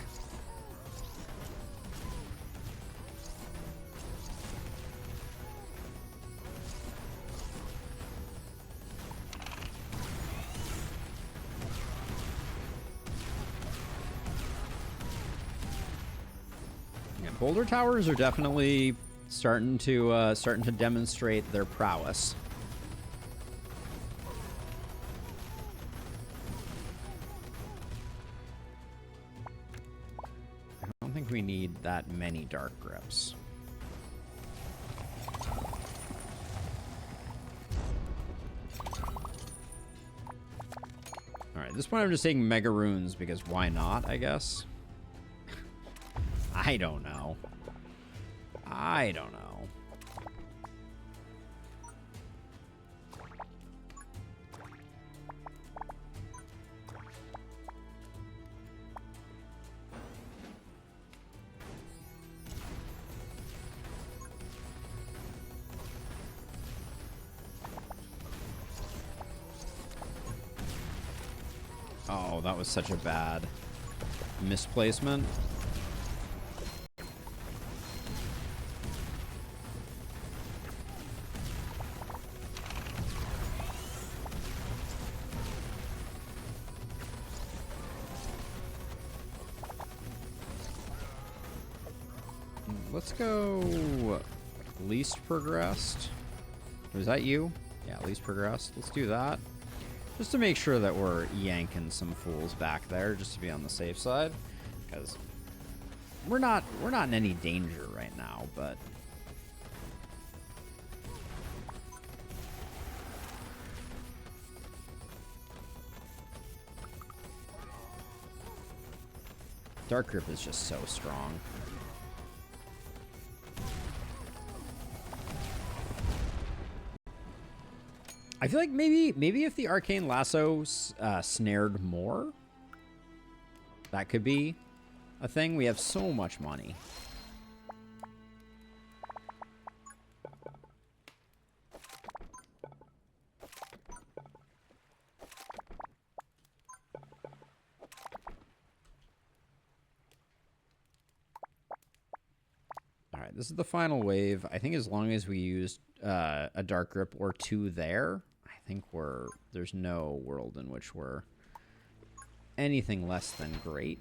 Yeah, boulder towers are definitely starting to demonstrate their prowess. We need that many Dark Grips. Alright, at this point I'm just taking Mega Runes because why not, I guess? I don't know. I don't know. Oh, that was such a bad misplacement. Let's go least progressed. Was that you? Yeah, least progressed. Let's do that. Just to make sure that we're yanking some fools back there, just to be on the safe side, because we're not in any danger right now, but Dark Grip is just so strong. I feel like maybe if the Arcane Lasso snared more, that could be a thing. We have so much money. right, this is the final wave. I think as long as we use a Dark Grip or two there, I think there's no world in which we're anything less than great.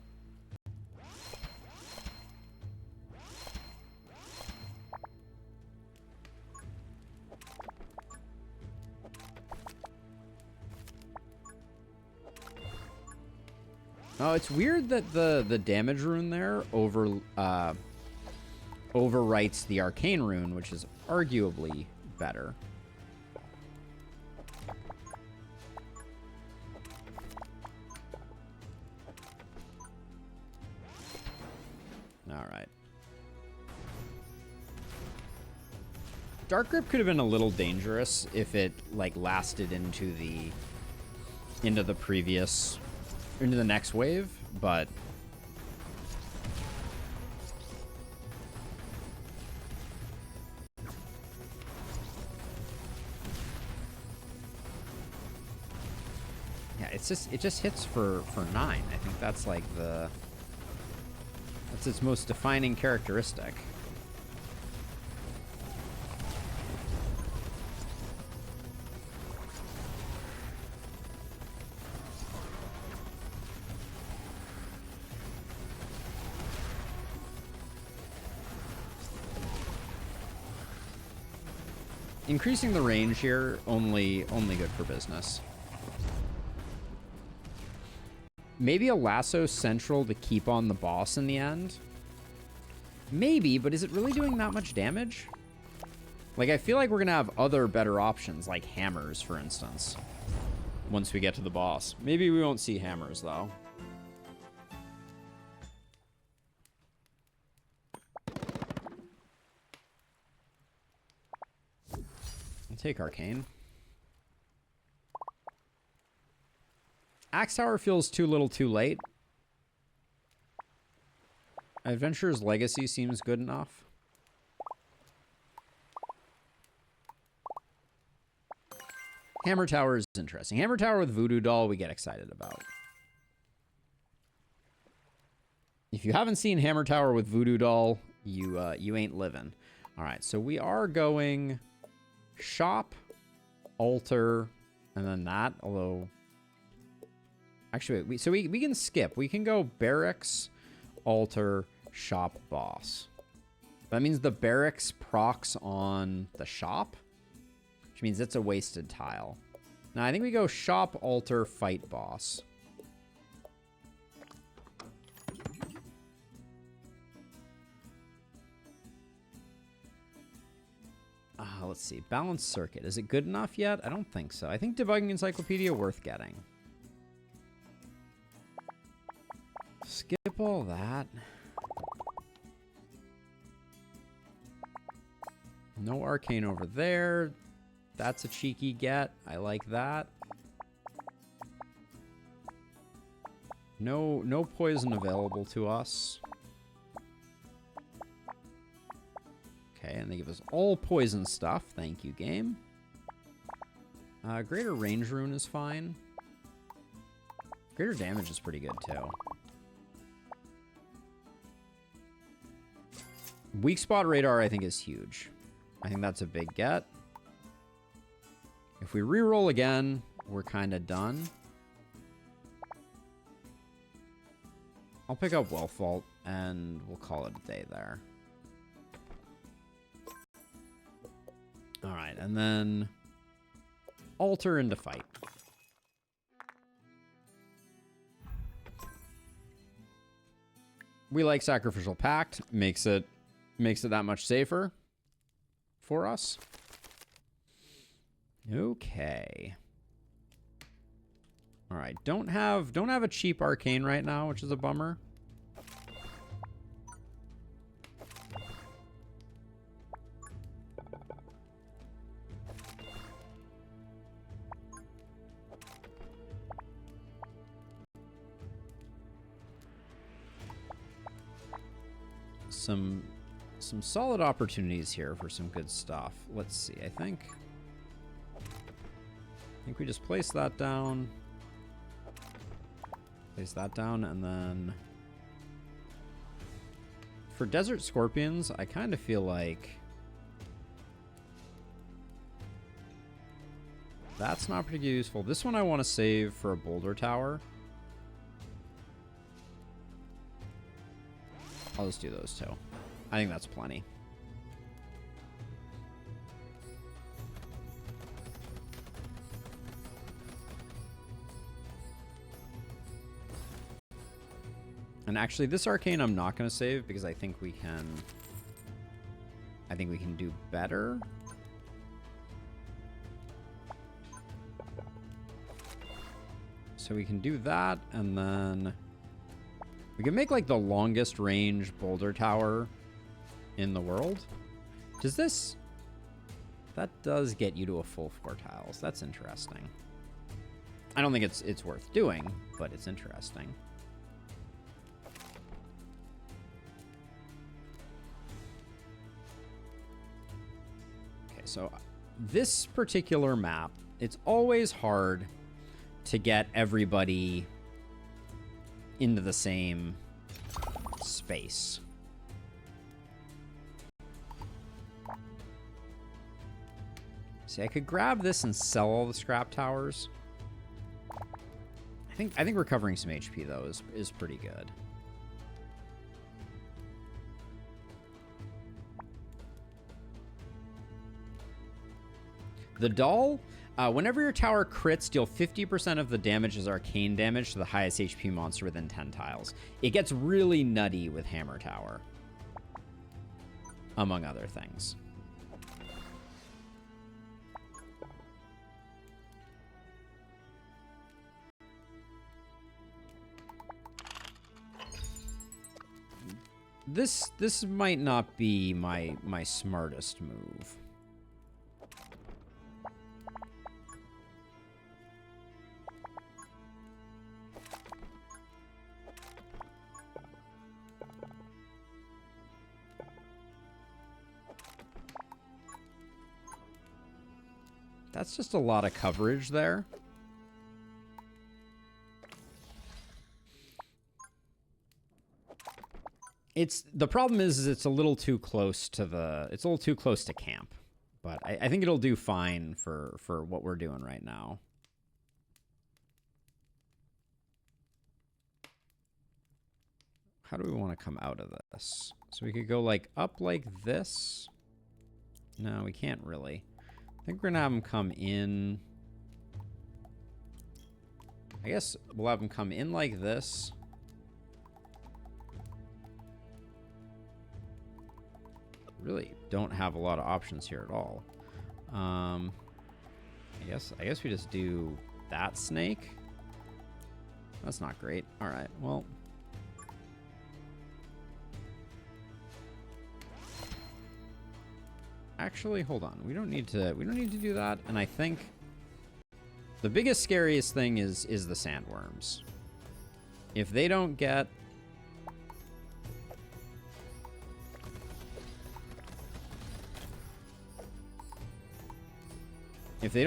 Oh, it's weird that the damage rune there overwrites the Arcane rune, which is arguably better. All right. Dark Grip could have been a little dangerous if it like lasted into the next wave, but yeah, it just hits for 9. I think that's like that's its most defining characteristic. Increasing the range here, only good for business. Maybe a Lasso central to keep on the boss in the end. Maybe, but is it really doing that much damage? Like, I feel like we're gonna have other better options, like hammers, for instance, once we get to the boss. Maybe we won't see hammers, though. Take Arcane. Axe Tower feels too little too late. Adventurer's Legacy seems good enough. Hammer Tower is interesting. Hammer Tower with Voodoo Doll we get excited about. If you haven't seen Hammer Tower with Voodoo Doll, you ain't living. All right, so we are going shop, altar, and then that, although actually we can skip. We can go barracks, altar, shop, boss. That means the barracks procs on the shop, which means it's a wasted tile. Now I think we go shop, altar, fight, boss. Let's see. Balanced circuit. Is it good enough yet? I don't think so. I think debugging encyclopedia worth getting. Skip all that. No arcane over there. That's a cheeky get. I like that. No poison available to us. Okay, and they give us all poison stuff. Thank you, game. Greater range rune is fine. Greater damage is pretty good, too. Weak spot radar, I think, is huge. I think that's a big get. If we reroll again, we're kind of done. I'll pick up Wealth Vault, and we'll call it a day there. All right, and then altar into fight. We like Sacrificial Pact. Makes it that much safer for us. Okay. All right, don't have a cheap arcane right now, which is a bummer. Some solid opportunities here for some good stuff. Let's see. I think we just place that down. Place that down, and then For Desert Scorpions, I kind of feel like that's not particularly useful. This one I want to save for a boulder tower. I'll just do those two. I think that's plenty. And actually, this Arcane I'm not going to save because I think we can do better. So we can do that, and then we can make like the longest range boulder tower in the world. Does this... That does get you to a full 4 tiles. That's interesting. I don't think it's worth doing, but it's interesting. So this particular map, it's always hard to get everybody into the same space. See, I could grab this and sell all the scrap towers. I think recovering some HP though is pretty good. The doll, whenever your tower crits, deal 50% of the damage as arcane damage to the highest HP monster within 10 tiles. It gets really nutty with Hammer Tower, among other things. This might not be my smartest move. That's just a lot of coverage there. The problem is it's a little too close to camp, but I think it'll do fine for what we're doing right now. How do we want to come out of this? So we could go like up like this. No, we can't really. I think we're gonna have them come in. I guess we'll have them come in like this. Really don't have a lot of options here at all. I guess we just do that snake. That's not great. All right, well. Actually, hold on. We don't need to do that. And I think the biggest, scariest thing is the sandworms. If they don't get if they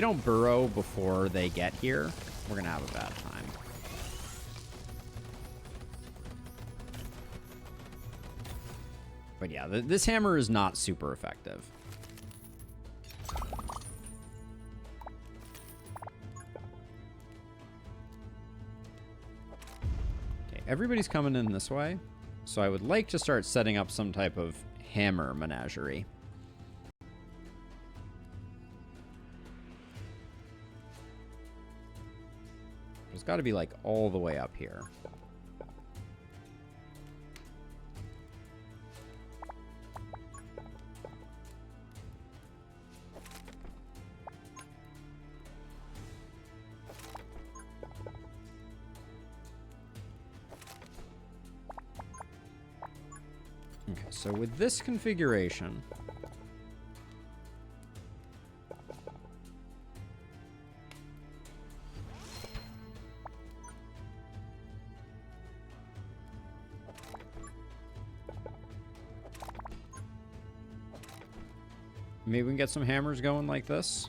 don't burrow before they get here, we're gonna have a bad time. But yeah, this hammer is not super effective. Okay, everybody's coming in this way. So I would like to start setting up some type of hammer menagerie. It's got to be like all the way up here. Okay, so with this configuration, maybe we can get some hammers going like this.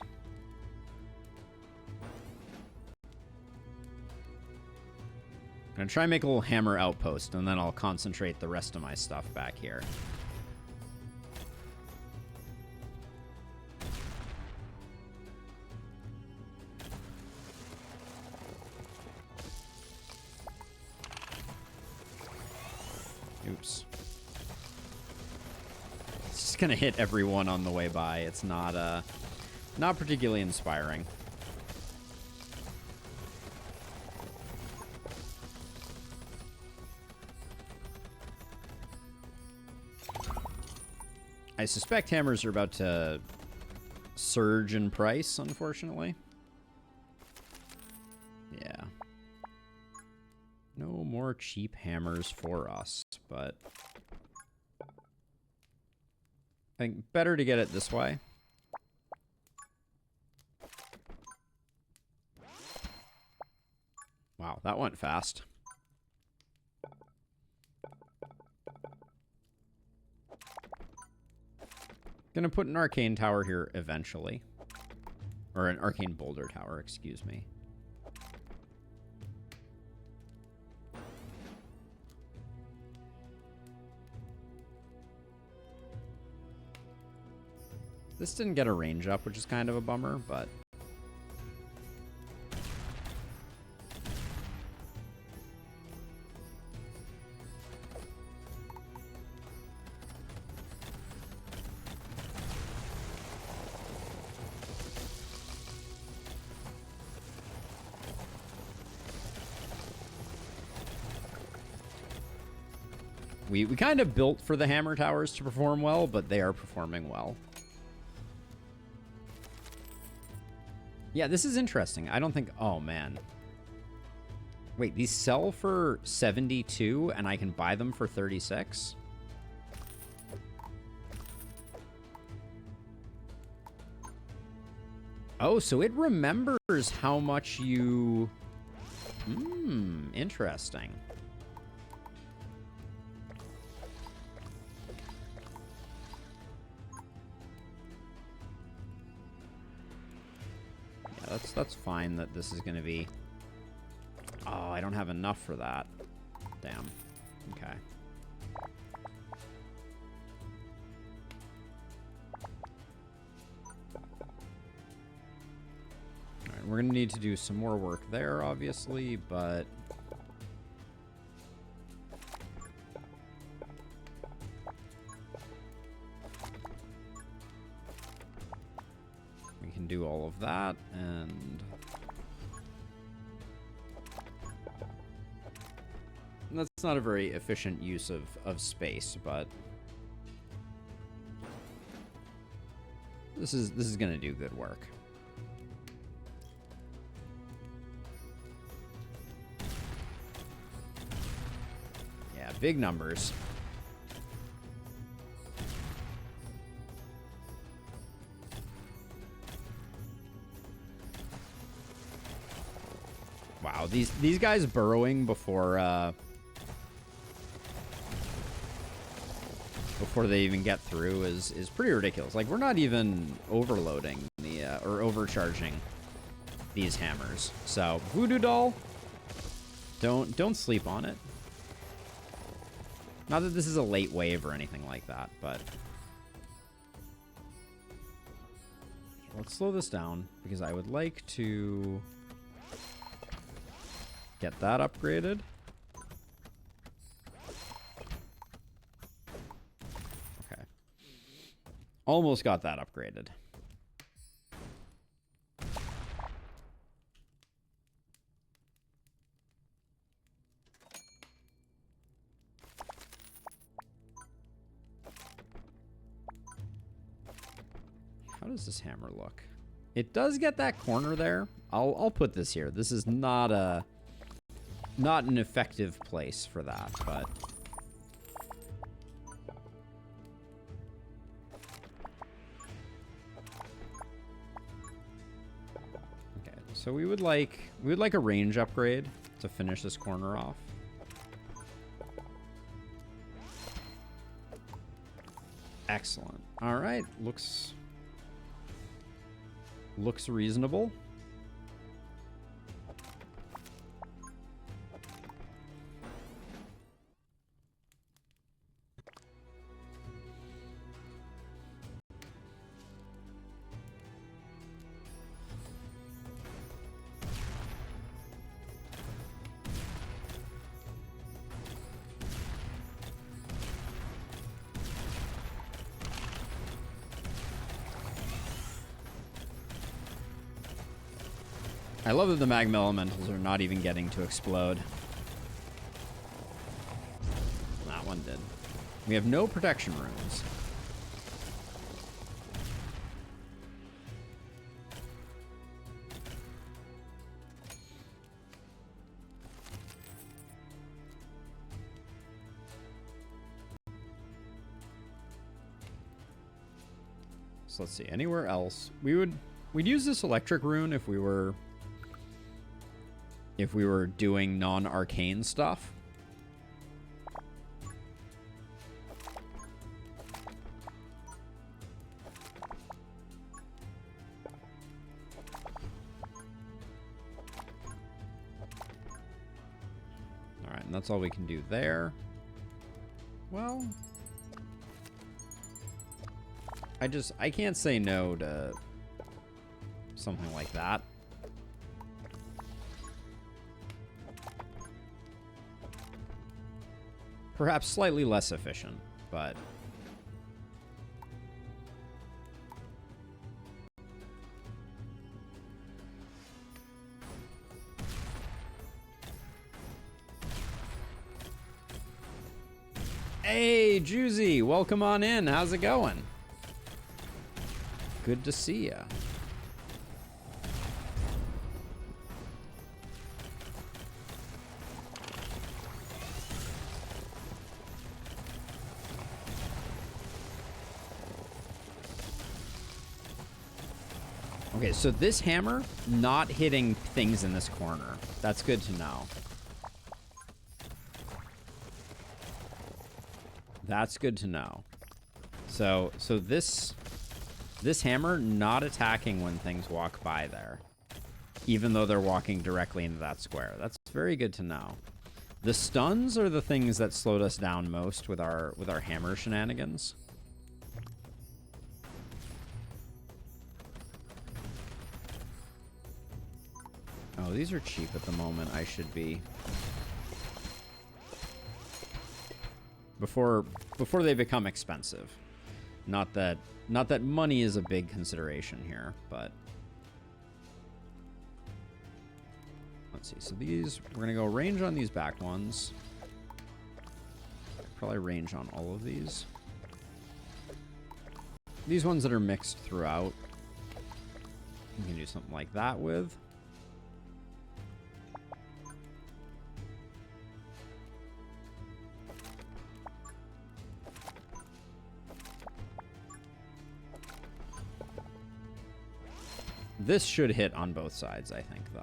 I'm going to try and make a little hammer outpost, and then I'll concentrate the rest of my stuff back here. Oops. It's just going to hit everyone on the way by. It's not particularly inspiring. I suspect hammers are about to surge in price, unfortunately. Yeah. No more cheap hammers for us, but I think better to get it this way. Wow, that went fast. Gonna put an arcane tower here eventually. Or an arcane boulder tower, excuse me. This didn't get a range up, which is kind of a bummer, but... We kind of built for the hammer towers to perform well, but they are performing well. Yeah, this is interesting. I don't think... Oh, man. Wait, these sell for 72 and I can buy them for 36? Oh, so it remembers how much you... interesting. That's fine that this is going to be... Oh, I don't have enough for that. Damn. Okay. Alright, we're going to need to do some more work there, obviously, but... do all of that, and that's not a very efficient use of space, but this is gonna do good work. Yeah, big numbers. Wow, these guys burrowing before they even get through is pretty ridiculous. Like, we're not even overloading the or overcharging these hammers. So, Voodoo Doll, don't sleep on it. Not that this is a late wave or anything like that, but let's slow this down because I would like to get that upgraded. Okay. Almost got that upgraded. How does this hammer look? It does get that corner there. I'll put this here. This is not an effective place for that, but okay. So we would like a range upgrade to finish this corner off. Excellent. All right, looks reasonable. I love that the magma elementals are not even getting to explode. That one did. We have no protection runes. So let's see, anywhere else. We'd use this electric rune if we were doing non-arcane stuff. All right, and that's all we can do there. Well, I can't say no to something like that. Perhaps slightly less efficient, but hey, Juicy, welcome on in. How's it going? Good to see ya. Okay, so this hammer not hitting things in this corner. That's good to know. That's good to know. So this hammer not attacking when things walk by there, even though they're walking directly into that square. That's very good to know. The stuns are the things that slowed us down most with our hammer shenanigans. Oh, these are cheap at the moment. I should be before they become expensive. Not that money is a big consideration here, but let's see. So these, we're gonna go range on these back ones. Probably range on all of these. These ones that are mixed throughout, you can do something like that with. This should hit on both sides, I think, though.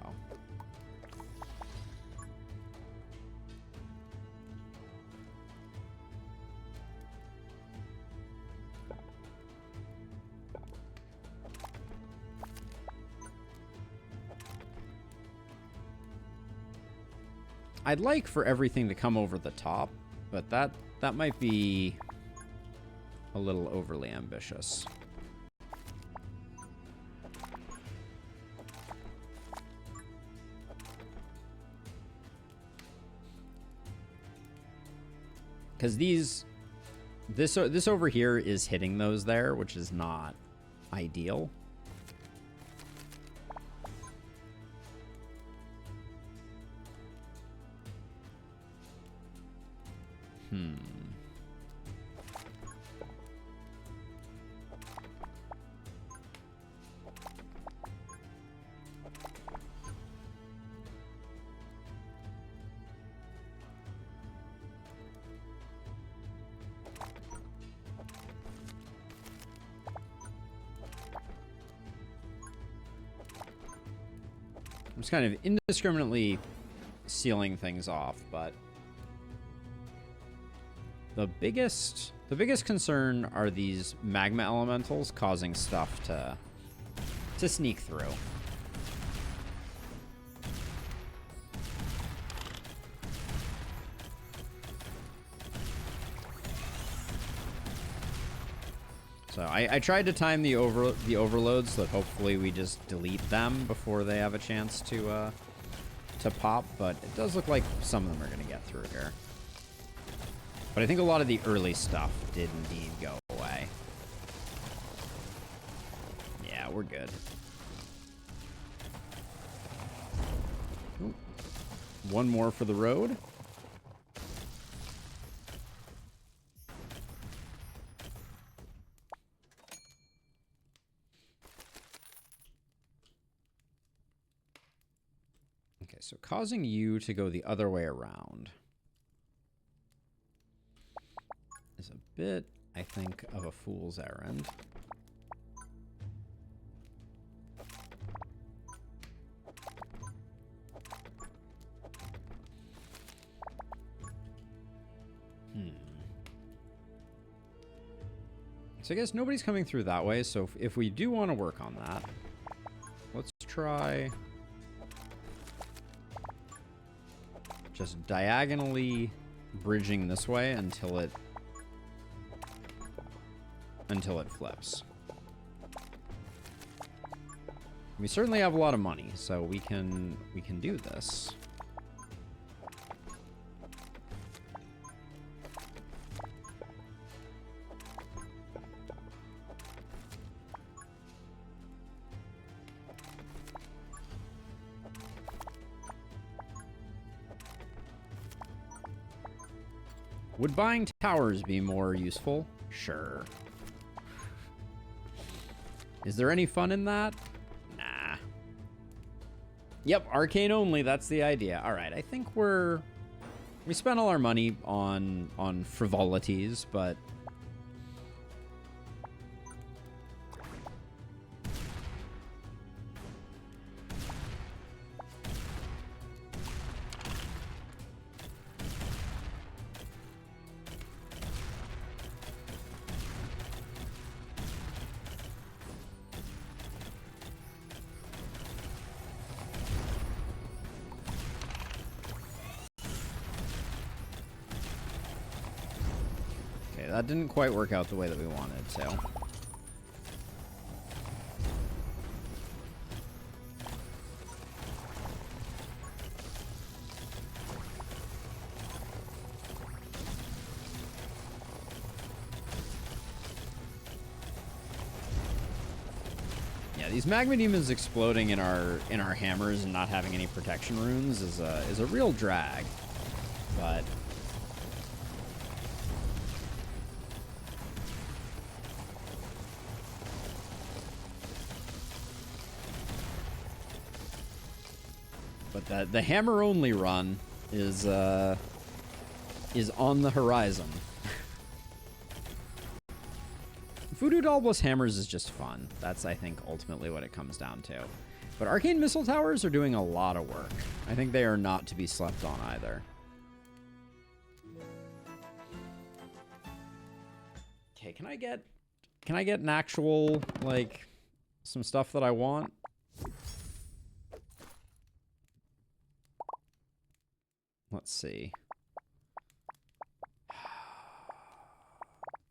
I'd like for everything to come over the top, but that might be a little overly ambitious. Because this over here is hitting those there, which is not ideal. I'm just kind of indiscriminately sealing things off, but the biggest concern are these magma elementals causing stuff to sneak through. So I tried to time the overloads so that hopefully we just delete them before they have a chance to pop, but it does look like some of them are going to get through here. But I think a lot of the early stuff did indeed go away. Yeah, we're good. One more for the road. Okay, so causing you to go the other way around is a bit, I think, of a fool's errand. So I guess nobody's coming through that way, so if we do want to work on that, let's try just diagonally bridging this way until it flips. We certainly have a lot of money, so we can do this. Would buying towers be more useful? Sure. Is there any fun in that? Nah. Yep, Arcane only, that's the idea. Alright, I think we spent all our money on frivolities, but that didn't quite work out the way that we wanted, so. Yeah, these magma demons exploding in our hammers and not having any protection runes is a real drag, but the hammer only run is on the horizon. Voodoo Dollbless hammers is just fun. That's, I think, ultimately what it comes down to. But Arcane Missile Towers are doing a lot of work. I think they are not to be slept on either. Okay, can I get an actual, like, some stuff that I want? Let's see.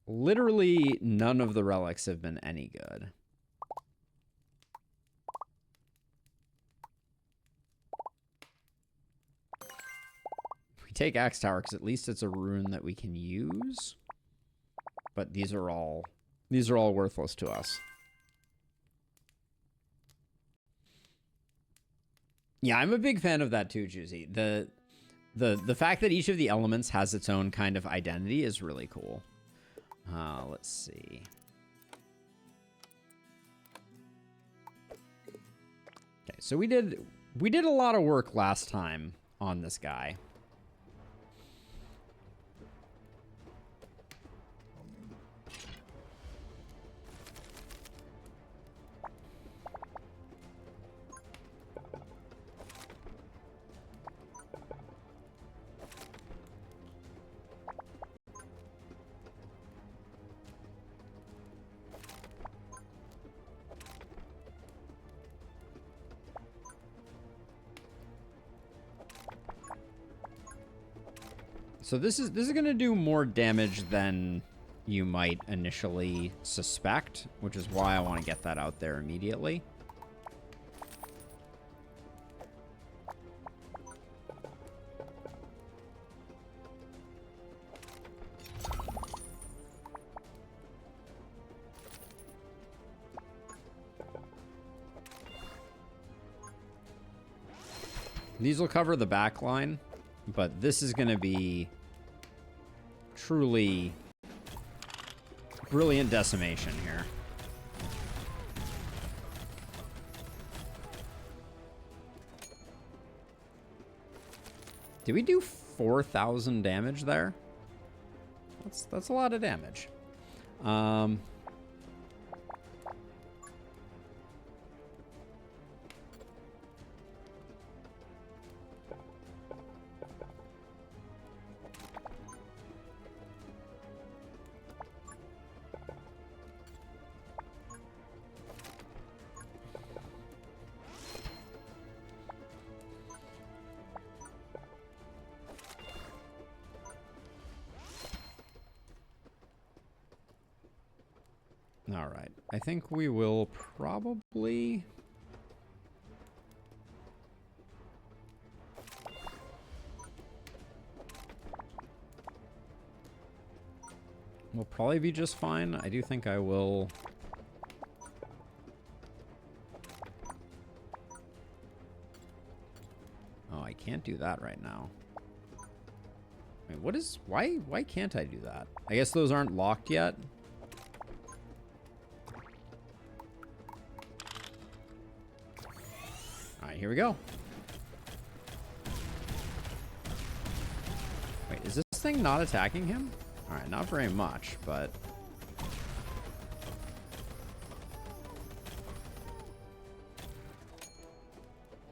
Literally none of the relics have been any good. We take Axe Tower because at least it's a rune that we can use. But these are all worthless to us. Yeah, I'm a big fan of that too, Juicy. The fact that each of the elements has its own kind of identity is really cool. Let's see. Okay, so we did a lot of work last time on this guy. So this is going to do more damage than you might initially suspect, which is why I want to get that out there immediately. These will cover the back line, but this is going to be truly brilliant decimation here. Did we do 4,000 damage there? That's a lot of damage. All right, I think we will probably... We'll probably be just fine. I do think I will... Oh, I can't do that right now. Wait, what is... Why can't I do that? I guess those aren't locked yet. Here we go. Wait, is this thing not attacking him? Alright, not very much, but...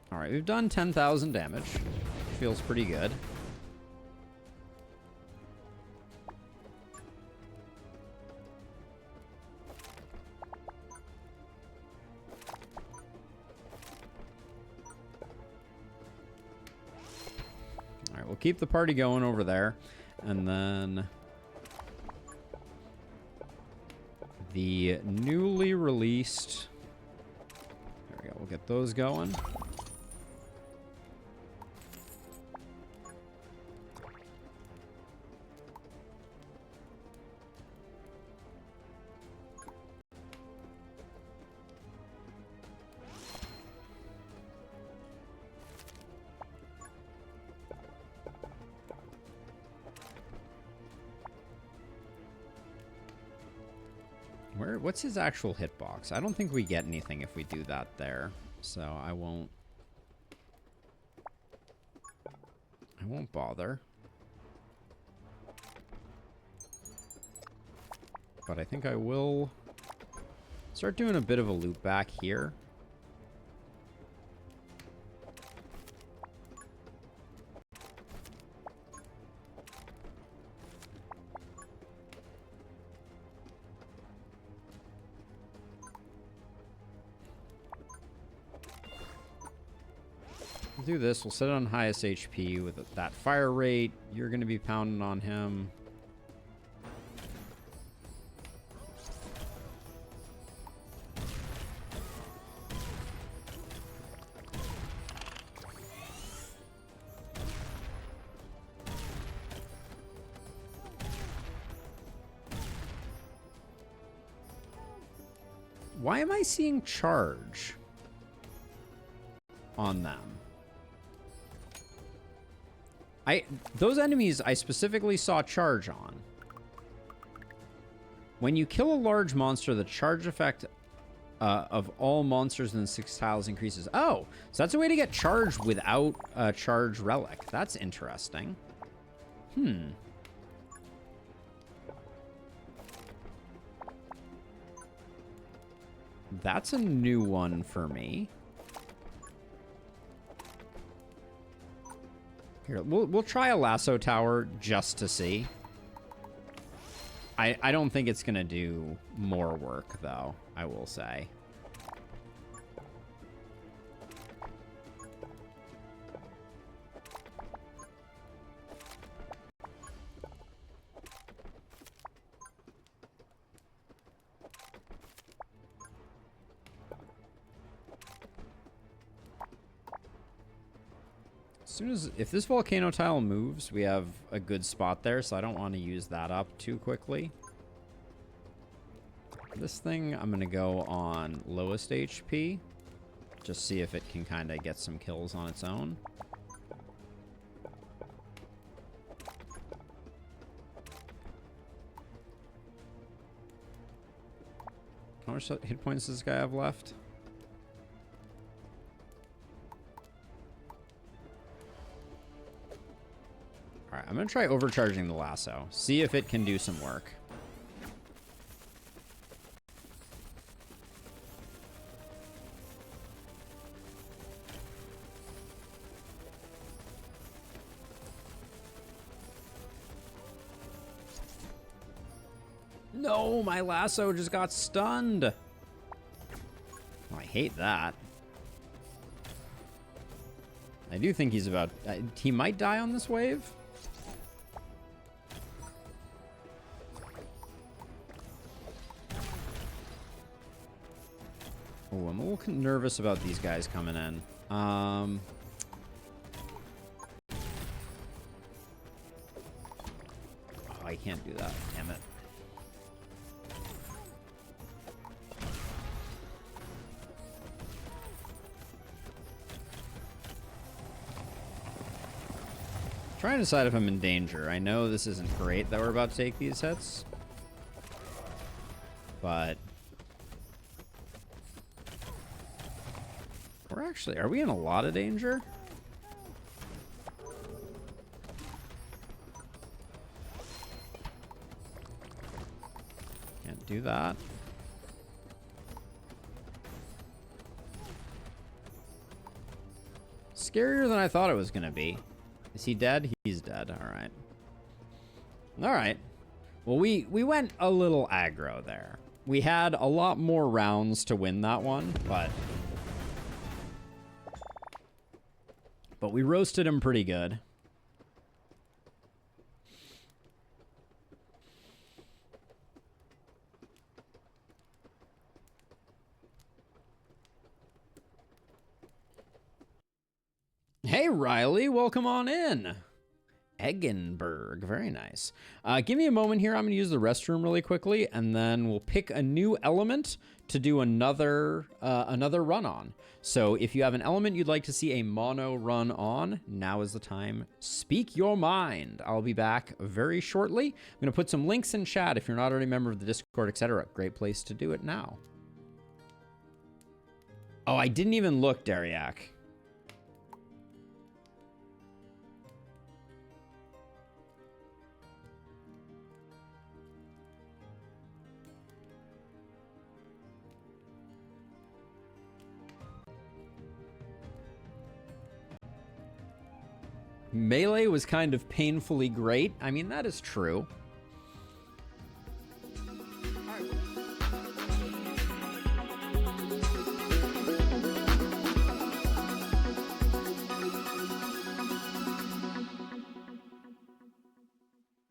Alright, we've done 10,000 damage. Feels pretty good. We'll keep the party going over there, and then the newly released, there we go, we'll get those going. What's his actual hitbox? I don't think we get anything if we do that there, so I won't bother. But I think I will start doing a bit of a loop back here. Do this. We'll set it on highest HP with that fire rate. You're going to be pounding on him. Why am I seeing charge on them? Those enemies I specifically saw charge on. When you kill a large monster, the charge effect of all monsters in the 6 tiles increases. Oh, so that's a way to get charged without a charge relic. That's interesting. That's a new one for me. Here, we'll try a lasso tower just to see. I don't think it's gonna do more work though, I will say. If this volcano tile moves, we have a good spot there, so I don't want to use that up too quickly. This thing, I'm going to go on lowest HP. Just see if it can kind of get some kills on its own. How much hit points does this guy have left? Alright, I'm going to try overcharging the lasso. See if it can do some work. No, my lasso just got stunned. Oh, I hate that. I do think he's about... he might die on this wave. Oh, I'm a little nervous about these guys coming in. Oh, I can't do that. Damn it. Trying to decide if I'm in danger. I know this isn't great that we're about to take these hits. But... we're actually... are we in a lot of danger? Can't do that. Scarier than I thought it was going to be. Is he dead? He's dead. All right. All right. Well, we went a little aggro there. We had a lot more rounds to win that one, but we roasted him pretty good. Hey, Riley, welcome on in. Eggenberg, very nice. Give me a moment here. I'm going to use the restroom really quickly, and then we'll pick a new element to do another run on. So if you have an element you'd like to see a mono run on, now is the time. Speak your mind. I'll be back very shortly. I'm going to put some links in chat if you're not already a member of the Discord, etc. Great place to do it now. Oh, I didn't even look, Dariak. Melee was kind of painfully great. I mean, that is true.